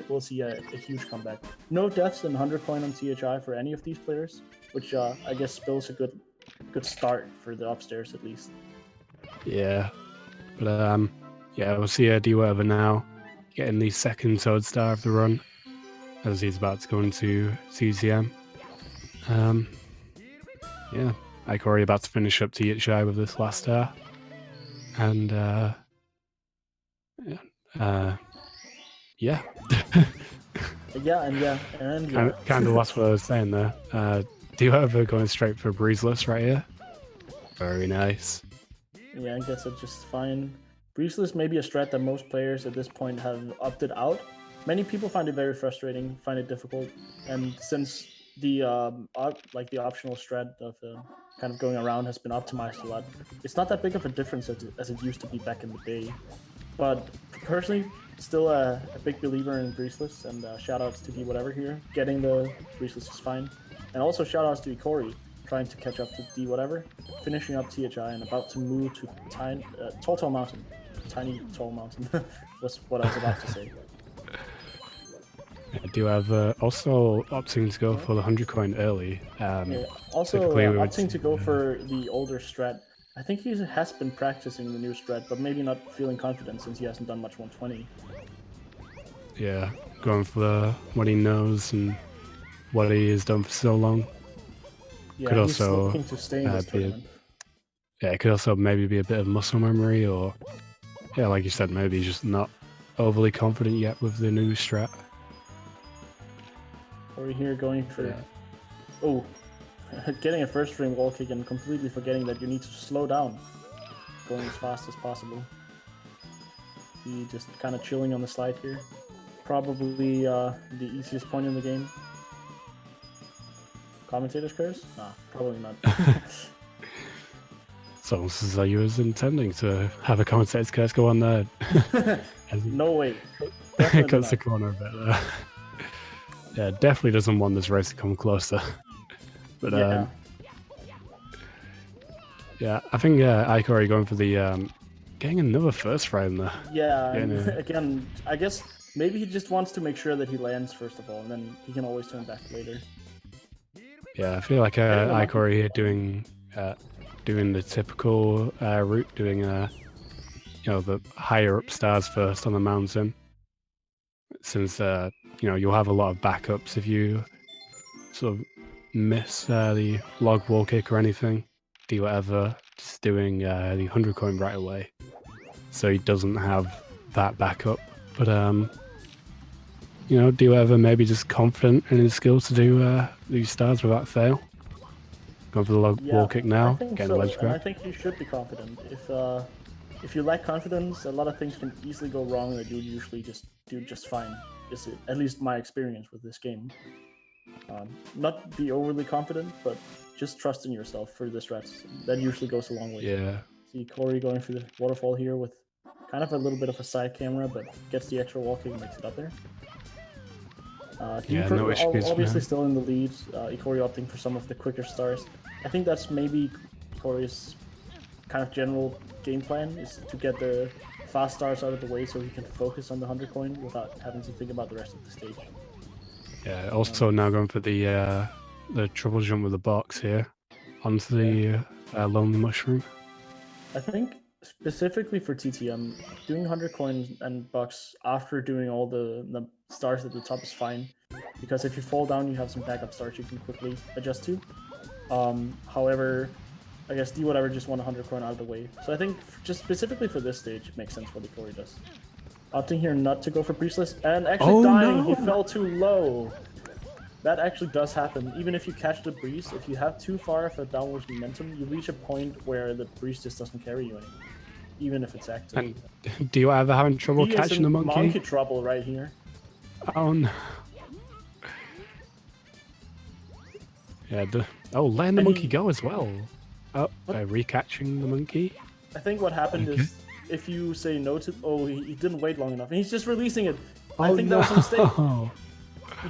we'll see a huge comeback. No deaths in 100 coin on THI for any of these players, which I guess spells a good start for the upstairs at least. Yeah, but yeah, we'll see Dwhatever now getting the second Toad Star of the run as he's about to go into CTM. Yeah, Ikori about to finish up THI with this last star, and yeah. Kind of lost what I was saying there. Dwhatever going straight for Breezeless right here. Very nice. Yeah, I guess it's just fine. Breezeless may be a strat that most players at this point have opted out. Many people find it very frustrating, find it difficult, and since the optional strat of kind of going around has been optimized a lot, it's not that big of a difference as it used to be back in the day. But personally, still a big believer in Breezeless, and shoutouts to Dwhatever here. Getting the Breezeless is fine. And also shoutouts to Ikori, trying to catch up to Dwhatever, finishing up THI, and about to move to Tall Mountain. Tiny Tall Mountain was what I was about to say. I do have also opting to go for the 100 coin early. Also opting to go for the older strat. I think he has been practicing the new strat, but maybe not feeling confident since he hasn't done much 120. Yeah, going for what he knows and what he has done for so long. Yeah, could he's also looking to stay in this tournament. It could also maybe be a bit of muscle memory, or like you said, maybe just not overly confident yet with the new strat. Or here going for getting a first string wall kick and completely forgetting that you need to slow down, going as fast as possible. He just kind of chilling on the slide here. Probably the easiest point in the game. Commentators curse? Nah, probably not. It's almost as though you was intending to have a commentator's curse go on there. No way. Cuts the corner a bit there. Yeah, definitely doesn't want this race to come closer. But yeah, I think Ikori going for the getting another first frame there. Yeah, and again, I guess maybe he just wants to make sure that he lands first of all, and then he can always turn back later. Yeah, I feel like Ikori here doing the typical route, doing the higher up stars first on the mountain, since you'll have a lot of backups if you sort of miss the log wall kick or anything. Dwhatever just doing the 100 coin right away, so he doesn't have that backup. But Dwhatever maybe just confident in his skills to do these stars without fail. Going for the log wall kick now, getting the ledge grab. And I think you should be confident. If you lack confidence, a lot of things can easily go wrong that you usually just do just fine. Is at least my experience with this game. Not be overly confident, but just trust in yourself for the strats. That usually goes a long way. Yeah. See Corey going for the waterfall here with kind of a little bit of a side camera, but gets the extra wall kick and makes it up there. No issues, obviously man. still in the lead. Corey opting for some of the quicker stars. I think that's maybe Corey's kind of general game plan, is to get the fast stars out of the way so he can focus on the 100 coin without having to think about the rest of the stage. Yeah, also now going for the triple jump with the box here onto the lonely mushroom. I think specifically for TTM, doing 100 coins and bucks after doing all the stars at the top is fine, because if you fall down, you have some backup stars you can quickly adjust to. However, I guess Dwhatever just want 100 coin out of the way. So I think just specifically for this stage, it makes sense what Corey does. Opting here not to go for Priestless, and actually dying, no! He fell too low. That actually does happen. Even if you catch the breeze, if you have too far of a downwards momentum, you reach a point where the breeze just doesn't carry you anymore, even if it's active. And do you ever having trouble catching the monkey? Monkey trouble right here. Oh no. Yeah, letting the monkey go as well. Oh, recatching the monkey. I think what happened is, if you say no to... Oh, he didn't wait long enough, and he's just releasing it. I think that was a mistake.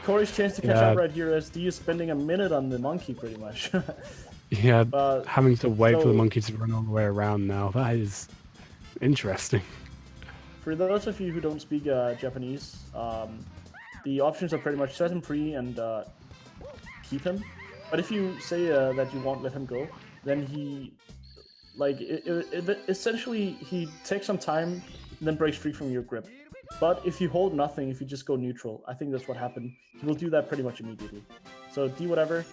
Corey's chance to catch up right here, as D is spending a minute on the monkey, pretty much. Yeah, having to wait for the monkey to run all the way around now. That is interesting. For those of you who don't speak Japanese, the options are pretty much set him free and keep him. But if you say that you won't let him go, then he... essentially, he takes some time and then breaks free from your grip. But if you hold nothing, if you just go neutral, I think that's what happened. He will do that pretty much immediately. So Dwhatever,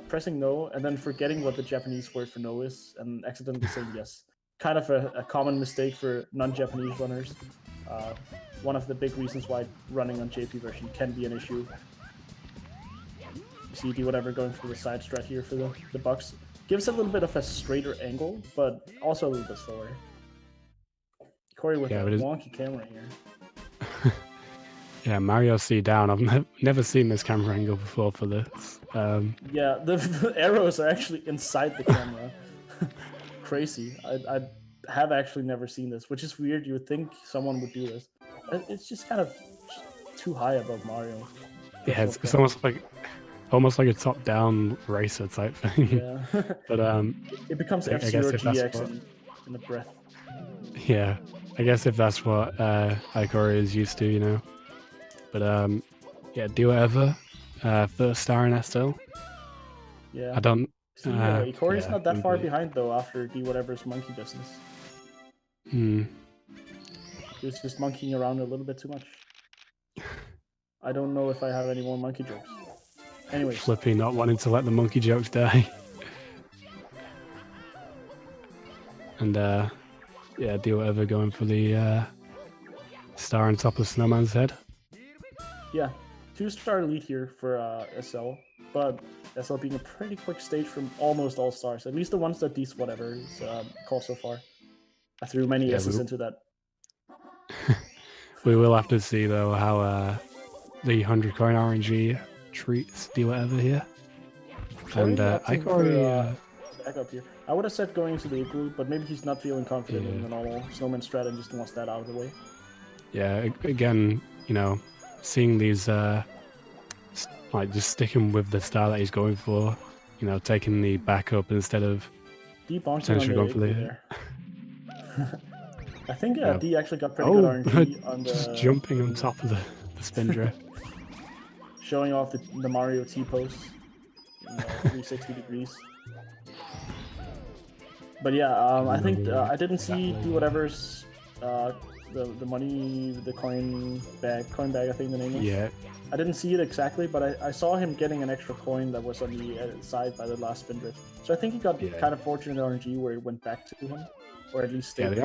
pressing no, and then forgetting what the Japanese word for no is, and accidentally saying yes. Kind of a common mistake for non-Japanese runners. One of the big reasons why running on JP version can be an issue. You see Dwhatever going for the side strat here for the bucks. Gives a little bit of a straighter angle, but also a little bit slower. Corey with a wonky camera here. Yeah, Mario C down. I've never seen this camera angle before for this. Yeah, the arrows are actually inside the camera. Crazy. I have actually never seen this, which is weird. You would think someone would do this. It's just kind of too high above Mario. Yeah, it's almost like a top-down racer type thing. Yeah. But it becomes F-Zero GX in the breath. Yeah, I guess if that's what Ikori is used to, But yeah, Dwhatever, first star in SL. Yeah. I don't. See, Ikori's not that far behind though after Dwhatever's monkey business. Hmm. He was just monkeying around a little bit too much. I don't know if I have any more monkey jokes. Anyways. Flippy not wanting to let the monkey jokes die. And yeah, Dwhatever going for the star on top of Snowman's head. Yeah, 2-star lead here for SL, but SL being a pretty quick stage from almost all stars, at least the ones that Dwhatever is called so far. I threw many S's into that. We will have to see though how the 100 coin RNG treats Dwhatever here. And Ikori back up here. I would have said going into the igloo, but maybe he's not feeling confident in the normal Snowman strat and just wants that out of the way. Yeah, again, seeing these just sticking with the style that he's going for, taking the backup instead of potentially going for the I think D actually got pretty good RNG on the... just jumping on top of the spin drift. Showing off the Mario T-pose in 360 degrees. But yeah, I think I didn't see Dwhatever's the money, the coin bag, I think the name is. Yeah. I didn't see it exactly, but I saw him getting an extra coin that was on the side by the last spin drift. So I think he got kind of fortunate RNG where it went back to him, or at least stayed the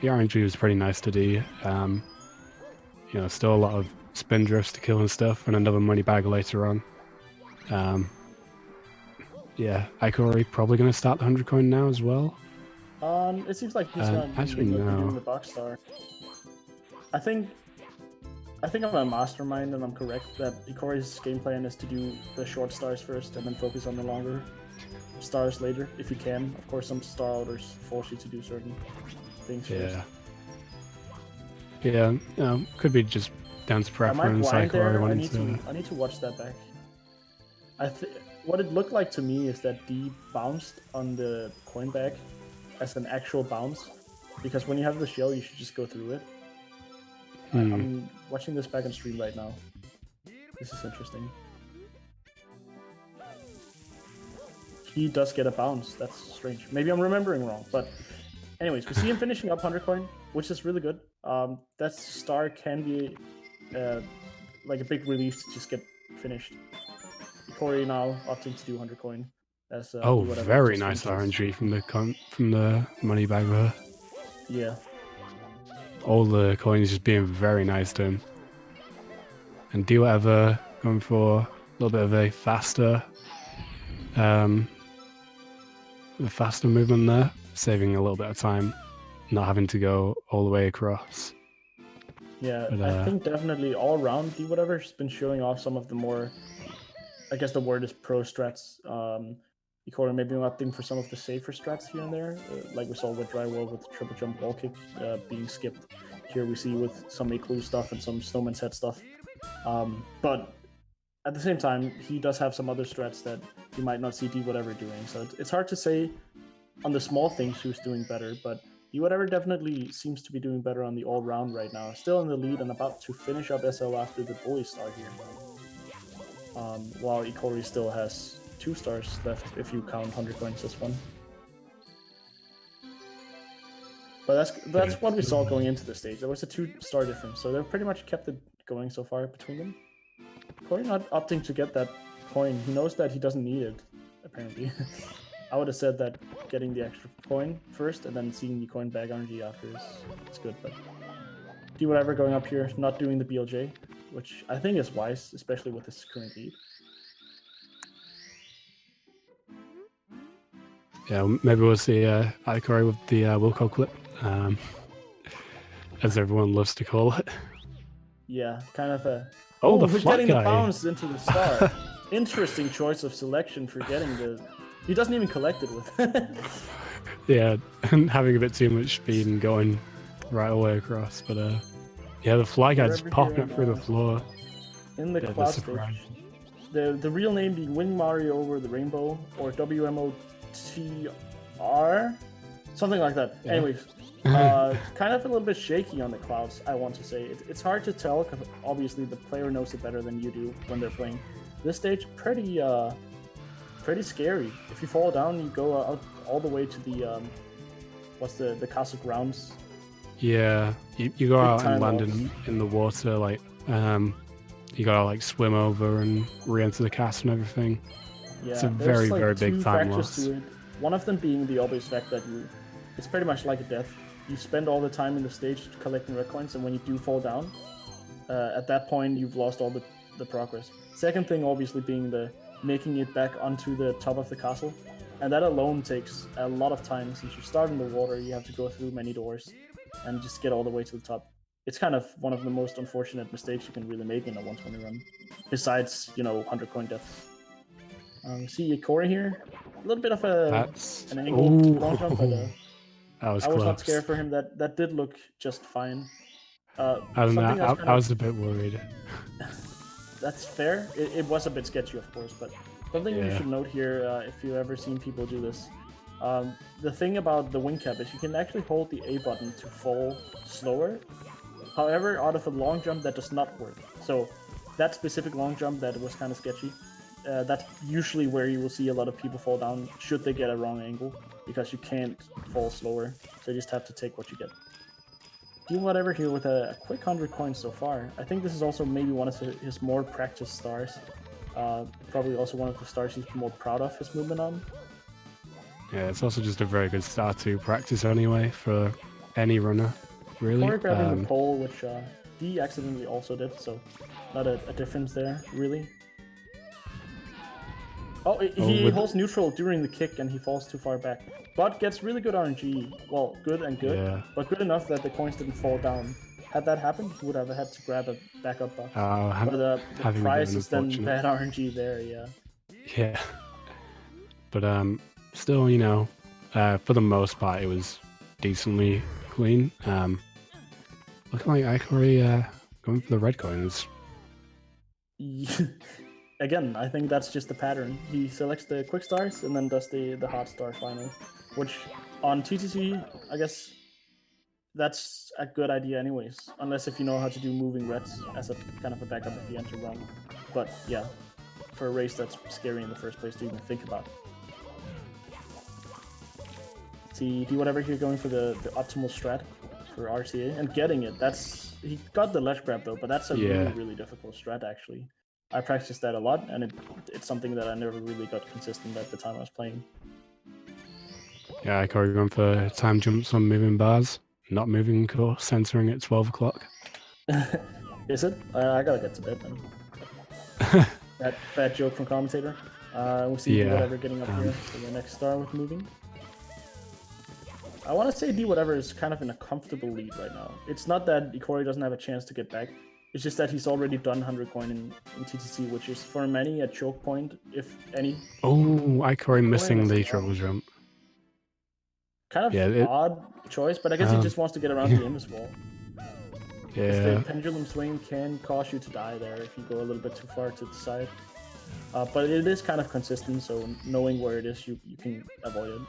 RNG was pretty nice to do. You know, still a lot of spin drifts to kill and stuff, and another money bag later on. Yeah, Ikori probably going to start the 100 coin now as well. It seems like he's going to be doing the box star. I think I'm a mastermind, and I'm correct that Ikori's game plan is to do the short stars first and then focus on the longer stars later, if you can. Of course, some star orders force you to do certain things first. Yeah, you know, could be just down to preference. I need to watch that back. What it looked like to me is that D bounced on the coin bag as an actual bounce, because when you have the shell, you should just go through it. I'm watching this back on stream right now. This is interesting. He does get a bounce. That's strange. Maybe I'm remembering wrong, but anyways, we see him finishing up 100 coin, which is really good. That star can be like a big relief to just get finished. Ikori now opting to do 100 coin. As, very nice RNG from the money bag there. Yeah. All the coins just being very nice to him. And Dwhatever going for a little bit of a faster movement there, saving a little bit of time, not having to go all the way across. Yeah, but, I think definitely all around Dwhatever has been showing off some of the more, I guess the word is pro strats. Ikori maybe opting for some of the safer strats here and there, like we saw with Drywall with triple jump wall kick being skipped. Here we see with some Eclu stuff and some Snowman set stuff. But at the same time, he does have some other strats that you might not see Dwhatever doing. So it's hard to say on the small things who's doing better, but Dwhatever definitely seems to be doing better on the all-round right now. Still in the lead and about to finish up SL after the bully star here. While Ikori still has 2 stars left if you count 100 coins as one. But that's what we saw going into the stage. There was a 2-star difference, so they've pretty much kept it going so far between them. Ikori not opting to get that coin. He knows that he doesn't need it, apparently. I would have said that getting the extra coin first and then seeing the coin bag RNG after is good, but Dwhatever going up here, not doing the BLJ, which I think is wise, especially with this current lead. Yeah, maybe we'll see Ikori with the Wilco clip, as everyone loves to call it. Yeah, kind of a... we're getting the bounce into the star. Interesting choice of selection for getting the... He doesn't even collect it with. Yeah, and having a bit too much speed and going right away across. But yeah, the fly guy's popping up through the floor. In the cloud stage. The real name being Wing Mario Over the Rainbow, or WMOTR, something like that. Yeah. Anyways, kind of a little bit shaky on the clouds, I want to say. It's hard to tell, because obviously the player knows it better than you do when they're playing. This stage, pretty scary. If you fall down, you go out all the way to the what's the castle grounds. Yeah, you go out and land in the water, like you gotta like swim over and re-enter the castle and everything. Yeah, it's a very big time loss. One of them being the obvious fact that it's pretty much like a death. You spend all the time in the stage collecting red coins, and when you do fall down, at that point you've lost all the progress. Second thing obviously being the making it back onto the top of the castle, and that alone takes a lot of time. Since you start in the water, you have to go through many doors and just get all the way to the top. It's kind of one of the most unfortunate mistakes you can really make in a 120 run, besides 100 coin deaths. See Ikori here, a little bit of an angled long jump, but I was not scared for him. That did look just fine. I was a bit worried. That's fair. It was a bit sketchy, of course, but something you should note here, if you've ever seen people do this, the thing about the wing cap is you can actually hold the A button to fall slower. However, out of a long jump, that does not work. So that specific long jump that was kind of sketchy, that's usually where you will see a lot of people fall down should they get a wrong angle, because you can't fall slower. So you just have to take what you get. Dwhatever here with a quick 100 coins so far. I think this is also maybe one of his more practiced stars. Probably also one of the stars he's more proud of his movement on. Yeah, it's also just a very good star to practice anyway for any runner, really. Corey grabbing the pole, which D accidentally also did, so not a difference there, really. Oh, he holds neutral during the kick and he falls too far back. But gets really good RNG. Well, good and good, yeah. but good enough that the coins didn't fall down. Had that happened, he would have had to grab a backup box. But the prize is then bad RNG there, yeah. Yeah. But still, you know, for the most part, it was decently clean. Looking like Ikori going for the red coins. Again, I think that's just the pattern. He selects the quick stars and then does the hot star final, which on TTC, I guess that's a good idea anyways, unless if you know how to do moving reds as a kind of a backup if you enter wrong. But yeah, for a race that's scary in the first place to even think about. See, Dwhatever here going for the optimal strat for RCA and getting it. He got the ledge grab though, but that's a really difficult strat actually. I practiced that a lot, and it's something that I never really got consistent at the time I was playing. Yeah, Ikori going for time jumps on moving bars, not moving core, censoring at 12 o'clock. Is it? I gotta get to bed then. Bad joke from commentator. We'll see Dwhatever getting up here for the next star with moving. I want to say Dwhatever is kind of in a comfortable lead right now. It's not that Ikori doesn't have a chance to get back. It's just that he's already done 100 coin in TTC, which is for many a choke point, if any. Oh, Ikori missing the triple jump. Kind of odd choice, but I guess he just wants to get around the Imbus wall. Yeah. The pendulum swing can cause you to die there if you go a little bit too far to the side. But it is kind of consistent, so knowing where it is, you can avoid it.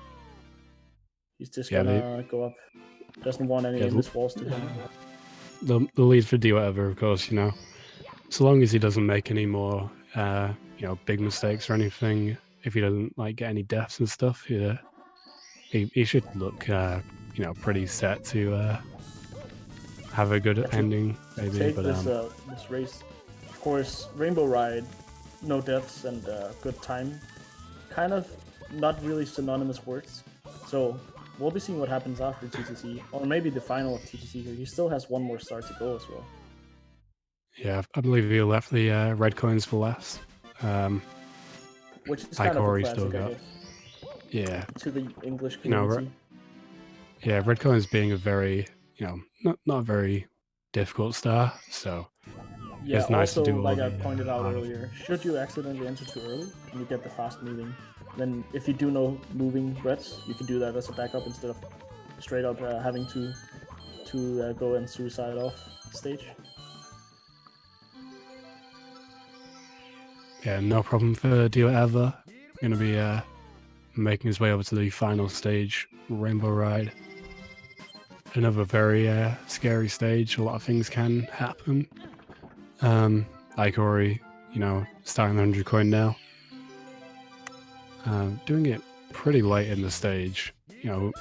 He's just gonna go up. Doesn't want any Imbus walls to him. The lead for Dwhatever, of course, you know, so long as he doesn't make any more, you know, big mistakes or anything, if he doesn't like get any deaths and stuff, he should look, you know, pretty set to have a good ending, maybe. Take this race, of course. Rainbow Ride, no deaths and good time, kind of not really synonymous words. So we'll be seeing what happens after TTC, or maybe the final of TTC here. He still has one more star to go as well. Yeah, I believe he left the red coins for last. Which is kind of a classic, still got. I guess. Yeah. To the English community. You know, red coins being a very, you know, not a very difficult star, so it's nice also, to do. Like I pointed out earlier, should you accidentally enter too early and you get the fast moving, then if you do know moving reds, you can do that as a backup instead of straight up having to go and suicide off stage. Yeah, no problem for Dwhatever. Going to be making his way over to the final stage, Rainbow Ride. Another very scary stage. A lot of things can happen. Ikori, you know, starting the 100 coin now. Doing it pretty late in the stage. You know,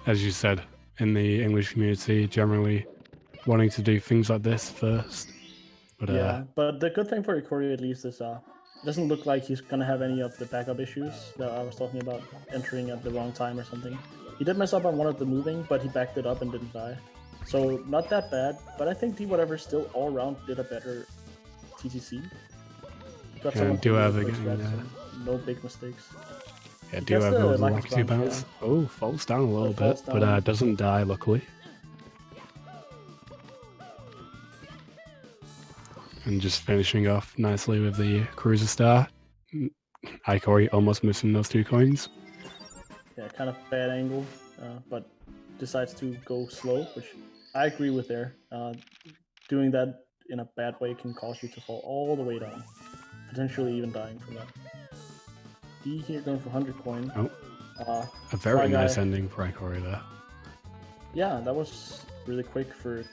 as you said, in the English community, generally wanting to do things like this first. But but the good thing for Ikori at least is it doesn't look like he's gonna have any of the backup issues that I was talking about, entering at the wrong time or something. He did mess up on one of the moving, but he backed it up and didn't die. So not that bad, but I think Dwhatever still all around did a better TTC. Got some Dwhatever no big mistakes. Yeah, Dwhatever with a lucky 2 bounce. Yeah. Oh, falls down a little bit, but doesn't die, luckily. And just finishing off nicely with the Cruiser Star. Ikori almost missing those 2 coins. Yeah, kind of bad angle, but decides to go slow, which I agree with there. Doing that in a bad way can cause you to fall all the way down, potentially even dying from that. D here going for 100 coin. Oh, a very nice ending for Ikori there. Yeah, that was really quick for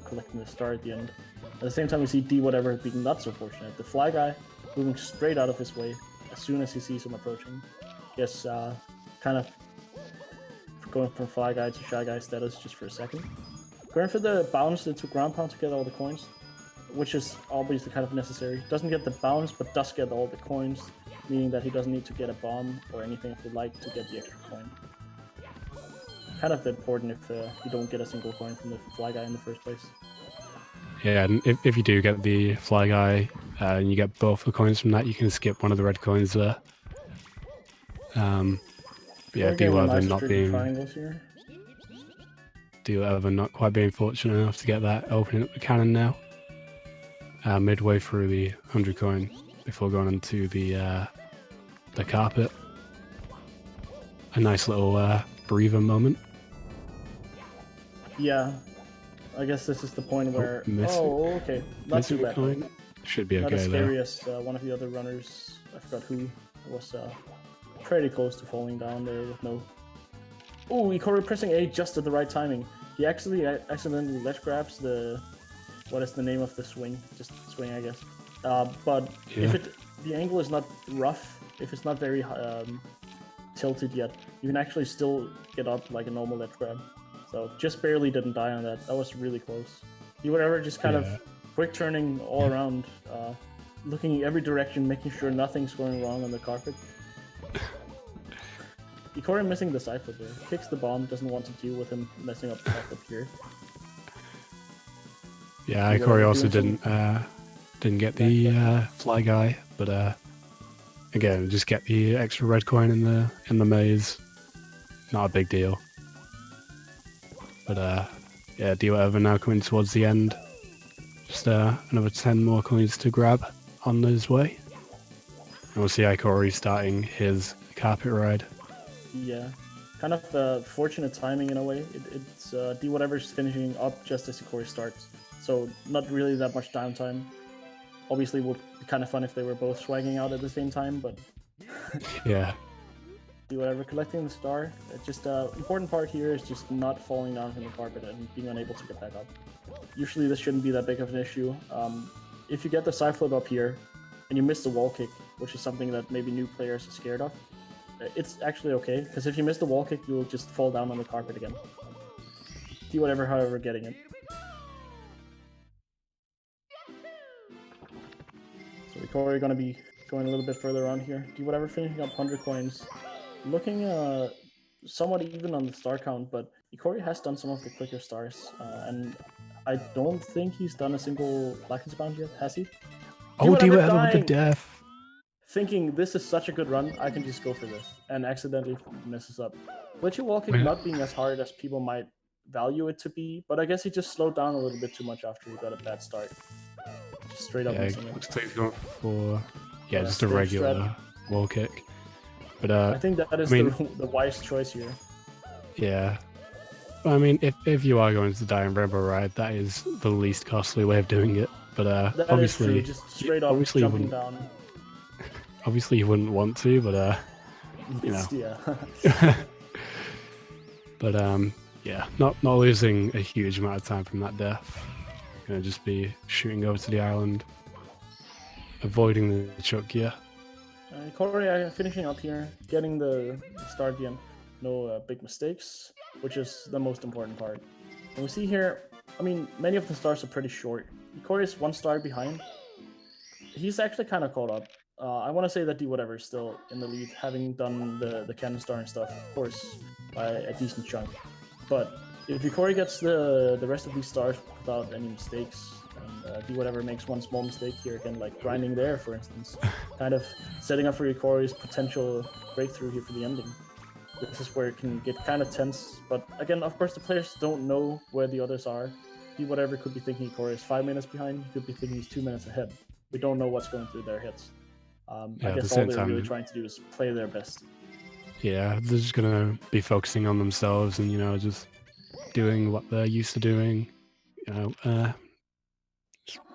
collecting the star at the end. At the same time, we see Dwhatever being not so fortunate. The fly guy moving straight out of his way as soon as he sees him approaching. Yes, kind of going from fly guy to shy guy status just for a second. Going for the bounce into ground pound to get all the coins, which is obviously kind of necessary. Doesn't get the bounce, but does get all the coins, meaning that he doesn't need to get a bomb or anything if you like to get the extra coin. Kind of important if you don't get a single coin from the fly guy in the first place. Yeah, and if you do get the fly guy and you get both the coins from that, you can skip one of the red coins there. Yeah, Dwhatever not quite being fortunate enough to get that opening up the cannon now. Midway through the 100 coin before going into the carpet. A nice little breather moment. Yeah, I guess this is the point where... okay. Not too bad. Coin. Should be okay, not as scary though. as one of the other runners, I forgot who, was pretty close to falling down there with no... Oh, Ikorio pressing A just at the right timing. He actually accidentally ledge grabs the... What is the name of the swing? Just swing, I guess. But yeah. if the angle is not rough, if it's not very tilted yet, you can actually still get up like a normal ledge grab. So just barely didn't die on that. That was really close. Dwhatever just kind of quick turning all around, looking every direction, making sure nothing's going wrong on the carpet. Ikorio missing the side flip there. Kicks the bomb, doesn't want to deal with him messing up the side flip here. Yeah, Ikorio also didn't get the fly guy, but again, just get the extra red coin in the maze. Not a big deal. But yeah, Dwhatever now coming towards the end. Just another 10 more coins to grab on his way. And we'll see Ikorio starting his carpet ride. Yeah, kind of fortunate timing in a way. It's Dwhatever's finishing up just as Ikorio starts. So not really that much downtime. Obviously, it would be kind of fun if they were both swagging out at the same time, but... Yeah. Dwhatever, collecting the star. Just important part here is just not falling down from the carpet and being unable to get back up. Usually this shouldn't be that big of an issue. If you get the side flip up here and you miss the wall kick, which is something that maybe new players are scared of, it's actually okay, because if you miss the wall kick, you'll just fall down on the carpet again. Dwhatever, however, getting it. So Ikorio gonna be going a little bit further on here. Dwhatever finishing up 100 coins. Looking somewhat even on the star count, but Ikorio has done some of the quicker stars, and I don't think he's done a single Blackens bound yet, has he? Oh, Dwhatever with the death! Thinking this is such a good run, I can just go for this, and accidentally messes up. Glitchy walking not being as hard as people might value it to be, but I guess he just slowed down a little bit too much after he got a bad start. Just straight up missing it. Looks like he's going for just a regular wall kick. But I think that is the wise choice here. Yeah. Well, I mean, if you are going to die in Rainbow Ride, that is the least costly way of doing it. But that obviously, is true. Just straight up jumping down. Obviously, you wouldn't want to, but you know. Yeah. But yeah, not losing a huge amount of time from that death. Gonna just be shooting over to the island, avoiding the chuck gear. Ikorio finishing up here, getting the start at the end. No big mistakes, which is the most important part. And we see here, I mean, many of the stars are pretty short. Ikorio is 1 star behind. He's actually kind of caught up. I want to say that Dwhatever is still in the lead, having done the cannon star and stuff, of course, by a decent chunk. But if Ikorio gets the rest of these stars without any mistakes, and Dwhatever makes one small mistake here, again, like grinding there, for instance, kind of setting up for Ikorio's potential breakthrough here for the ending. This is where it can get kind of tense, but again, of course, the players don't know where the others are. Dwhatever could be thinking Ikorio is 5 minutes behind, he could be thinking he's 2 minutes ahead. We don't know what's going through their heads. I guess all they're really trying to do is play their best. Yeah, they're just gonna be focusing on themselves and, you know, just doing what they're used to doing. You know,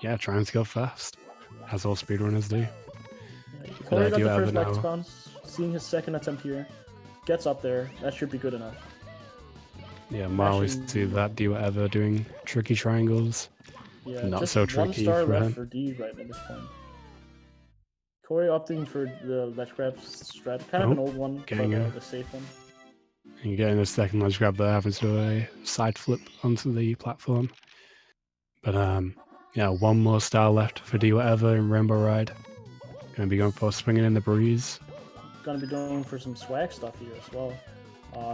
yeah, trying to go fast, as all speedrunners do. Yeah, Ikorio got the first Blackens bounce, seeing his second attempt here. Gets up there, that should be good enough. Yeah, Marley's to that Dwhatever doing tricky triangles. Yeah, not just so tricky 1 star for left him. for D right at this point. Ikorio opting for the ledge grab strat, kind of an old one, but the safe one. And getting a second ledge grab there, having to do a side flip onto the platform. But yeah, one more star left for Dwhatever in Rainbow Ride. Gonna be going for swinging in the breeze. Gonna be going for some swag stuff here as well.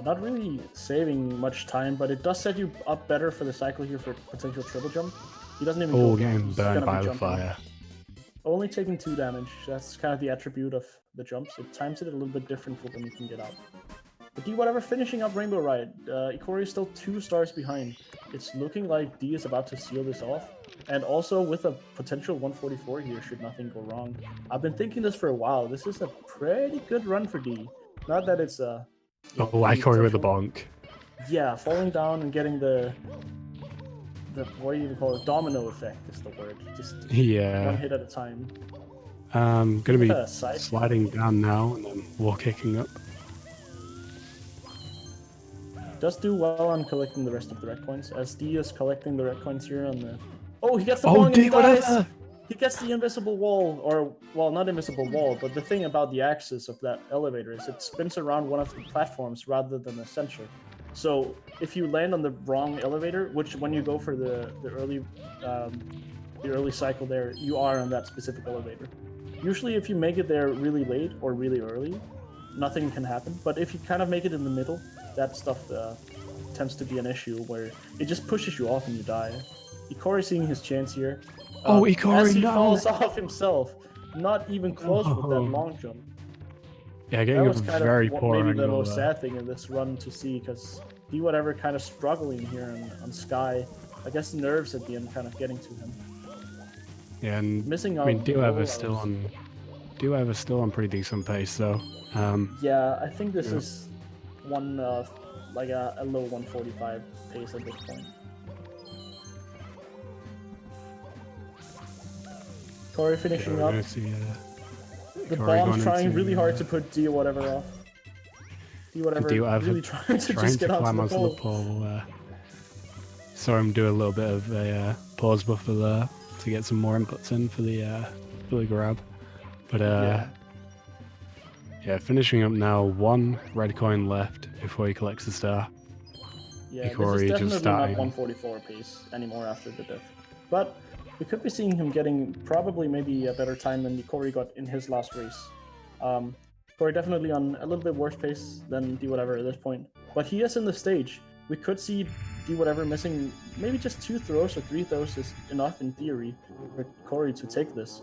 Not really saving much time, but it does set you up better for the cycle here for potential triple jump. He doesn't even go for it. Getting He's burned gonna by be the jumping. fire. Only taking 2 damage. That's kind of the attribute of the jumps. It times it a little bit different for when you can get out. But Dwhatever finishing up Rainbow Ride. Ikori is still 2 stars behind. It's looking like D is about to seal this off. And also with a potential 144 here, should nothing go wrong. I've been thinking this for a while. This is a pretty good run for D. Not that it's a... Ikori with the bonk. Yeah, falling down and getting the what do you even call it? Domino effect is the word. Just one hit at a time. Gonna be sliding down now and then wall kicking up. Does do well on collecting the rest of the red coins, as D is collecting the red coins here on the... Oh, he gets the bong and he dies! He gets the invisible wall, or, well, not invisible wall, but the thing about the axis of that elevator is it spins around one of the platforms rather than the center. So if you land on the wrong elevator, which when you go for the early cycle there, you are on that specific elevator. Usually if you make it there really late or really early, nothing can happen. But if you kind of make it in the middle, that stuff tends to be an issue where it just pushes you off and you die. Ikori seeing his chance here. Ikori, as he falls off himself, not even close with that long jump. Yeah, getting that was a very poor maybe the angle most sad thing in this run to see, because Dwhatever kind of struggling here on Sky. I guess nerves at the end kind of getting to him. Yeah, and missing out. I mean, Dwhatever's still on pretty decent pace though. Yeah, I think this is one like a low 145 pace at this point. Corey finishing up. The bomb's trying really hard to put Dwhatever off. Dwhatever really trying to just get onto the pole. Saw him do a little bit of a pause buffer there to get some more inputs in for the grab. But yeah, finishing up now. 1 red coin left before he collects the star. Yeah, Ikori this is definitely not 144 pace anymore after the death. But we could be seeing him getting probably maybe a better time than Ikori got in his last race. Ikori definitely on a little bit worse pace than Dwhatever at this point. But he is in the stage. We could see Dwhatever missing maybe just 2 throws or 3 throws is enough in theory for Ikori to take this.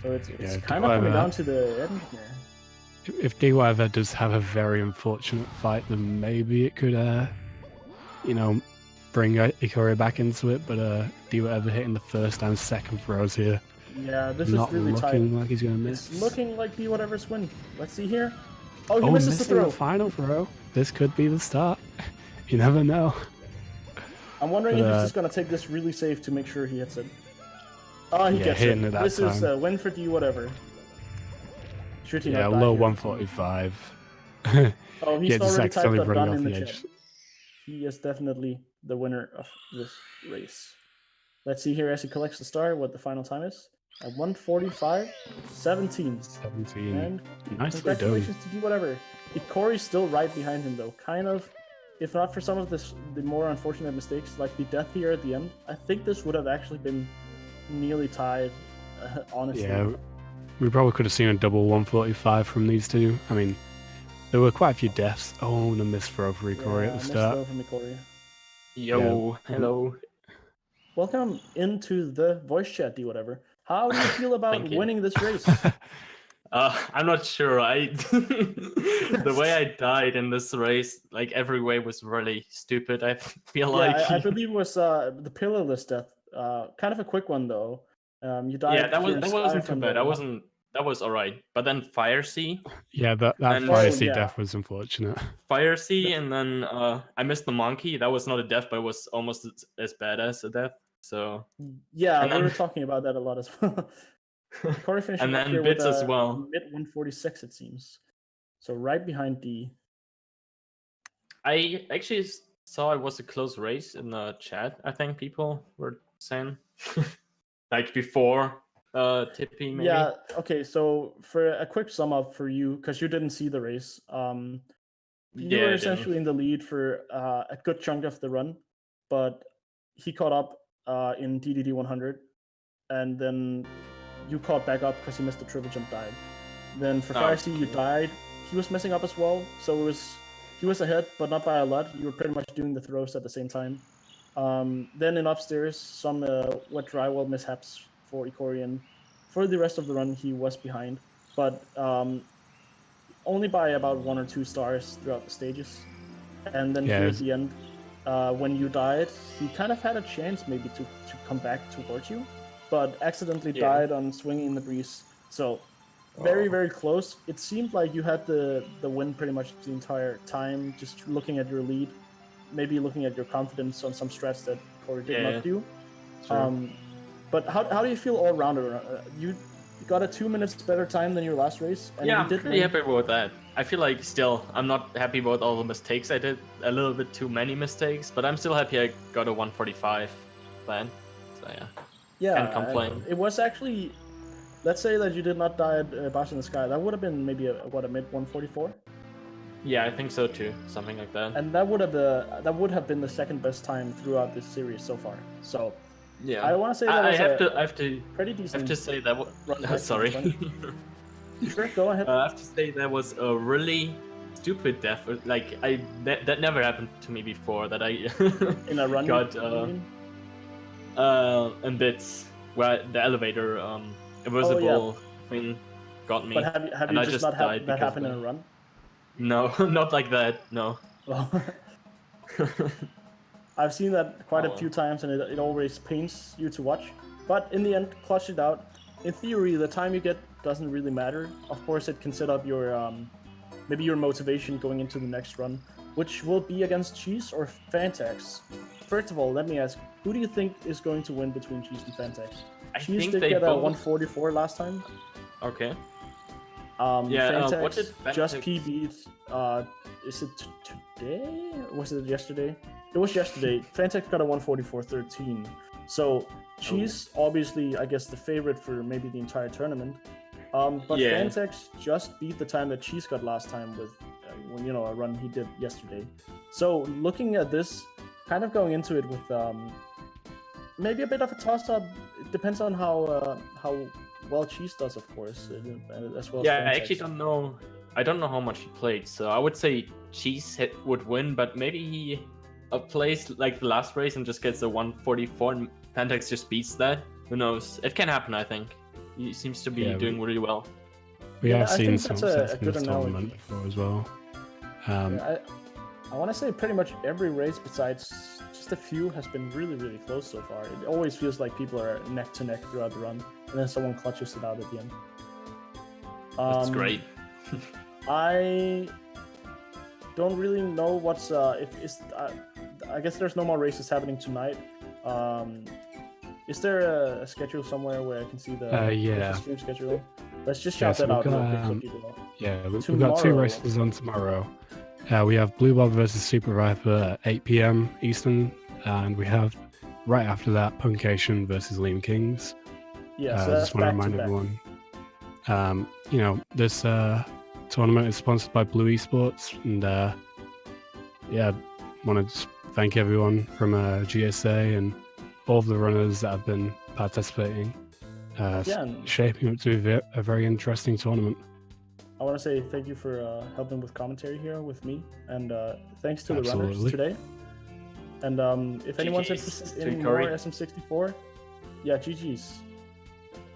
So it's kind of coming down to the end here. If Dwhatever does have a very unfortunate fight, then maybe it could, bring Ikori back into it. But Dwhatever hitting the first and second throws here. Yeah, this is really tight. Not looking like he's gonna miss. It's looking like Dwhatever's win. Let's see here. Oh, he misses the throw. The final throw. This could be the start. You never know. I'm wondering if he's just gonna take this really safe to make sure he hits it. Oh, he gets it. This is a win for Dwhatever. Should he not die low here? 145. Oh, he's already typed up done in the edge. chat. He is definitely the winner of this race. Let's see here as he collects the star what the final time is. At 145, 17. And nicely congratulations to Dwhatever. Ikori's still right behind him though. Kind of, if not for some of the more unfortunate mistakes, like the death here at the end, I think this would have actually been nearly tied, honestly. Yeah, we probably could have seen a double 145 from these two. I mean, there were quite a few deaths. Oh, and a missed throw for Ikori at the start. Missed throw from Ikori. Yo, hello. Welcome into the voice chat, Dwhatever. How do you feel about winning this race? I'm not sure. The way I died in this race, like every way was really stupid. I feel like. I believe it was the pillarless death. Kind of a quick one though. You died. Yeah, that wasn't too bad. That was alright. But then Fire Sea. Yeah, that Fire Sea death was unfortunate. Fire Sea, and then I missed the monkey. That was not a death, but it was almost as bad as a death. So yeah, we were talking about that a lot as well. Corey finished and then bits as well. Mid 146 it seems. So right behind D. I actually saw it was a close race in the chat. I think people were saying like before Tippy maybe. Yeah, okay, so for a quick sum up for you, because you didn't see the race, You were essentially in the lead for a good chunk of the run, but he caught up in DDD 100, and then you caught back up because he missed the triple jump dive. Then for Fire C, you died. He was messing up as well, so he was ahead, but not by a lot. You were pretty much doing the throws at the same time. Then in upstairs, some wet drywall mishaps for Ikorian. For the rest of the run, he was behind, but only by about 1 or 2 stars throughout the stages. And then here at the end, when you died, he kind of had a chance maybe to come back towards you, but accidentally died on swinging in the breeze. So very, very close. It seemed like you had the win pretty much the entire time, just looking at your lead, maybe looking at your confidence on some strats that Corey did not do. Sure. But how do you feel all around? You got a 2 minutes better time than your last race. And I'm pretty happy with that. I feel like still, I'm not happy about all the mistakes I did. A little bit too many mistakes, but I'm still happy I got a 145 plan. So yeah. Can't complain. It was actually, let's say that you did not die at Bash in the Sky. That would have been maybe a mid 144. Yeah, I think so too. Something like that. And that would have been the second best time throughout this series so far. So yeah, I want to say that I have to pretty decent. I have to say that was sorry. Sure, go ahead. I have to say that was a really stupid death. Like that never happened to me before. That I in a run got in bits where the elevator invisible thing got me. But have you just not had that happen in a run? No, not like that. No. Well, I've seen that quite a few times, and it always pains you to watch. But in the end, clutch it out. In theory, the time you get doesn't really matter. Of course, it can set up your maybe your motivation going into the next run, which will be against Cheese or Fantax. First of all, let me ask, who do you think is going to win between Cheese and Fantax? Cheese did get a 144 last time. Okay. Fantax what did Fantax just PB'd, is it today? Or was it yesterday? It was yesterday. Fantax got a 144.13. So Cheese, obviously, I guess the favorite for maybe the entire tournament. But Fantax just beat the time that Cheese got last time with, a run he did yesterday. So looking at this, kind of going into it with maybe a bit of a toss-up. It depends on how well Cheese does, of course, as well. Yeah, I actually don't know. I don't know how much he played, so I would say Cheese would win, but maybe he plays like the last race and just gets a 144, and Fantax just beats that. Who knows? It can happen, I think. He seems to be doing really well. We have seen some success in this tournament before as well. I want to say pretty much every race besides just a few has been really, really close so far. It always feels like people are neck to neck throughout the run, and then someone clutches it out at the end. That's great. I don't really know what's I guess there's no more races happening tonight. Is there a schedule somewhere where I can see the stream schedule? Let's just shout that out real quick so people know. Yeah, we've got 2 races on tomorrow. We have Bob-omb versus Super Viper at 8 p.m. Eastern, and we have right after that Punkation versus Lean Kings. Yeah, so that's just want to remind everyone. This tournament is sponsored by Blue Esports, and want to just thank everyone from GSA and all of the runners that have been participating, shaping up to a very interesting tournament. I want to say thank you for helping with commentary here with me, and thanks to the runners today. And if anyone's interested in more SM64, GG's.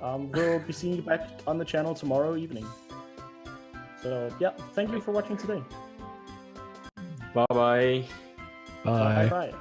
We'll be seeing you back on the channel tomorrow evening. So thank you for watching today. Bye-bye. Bye. Bye.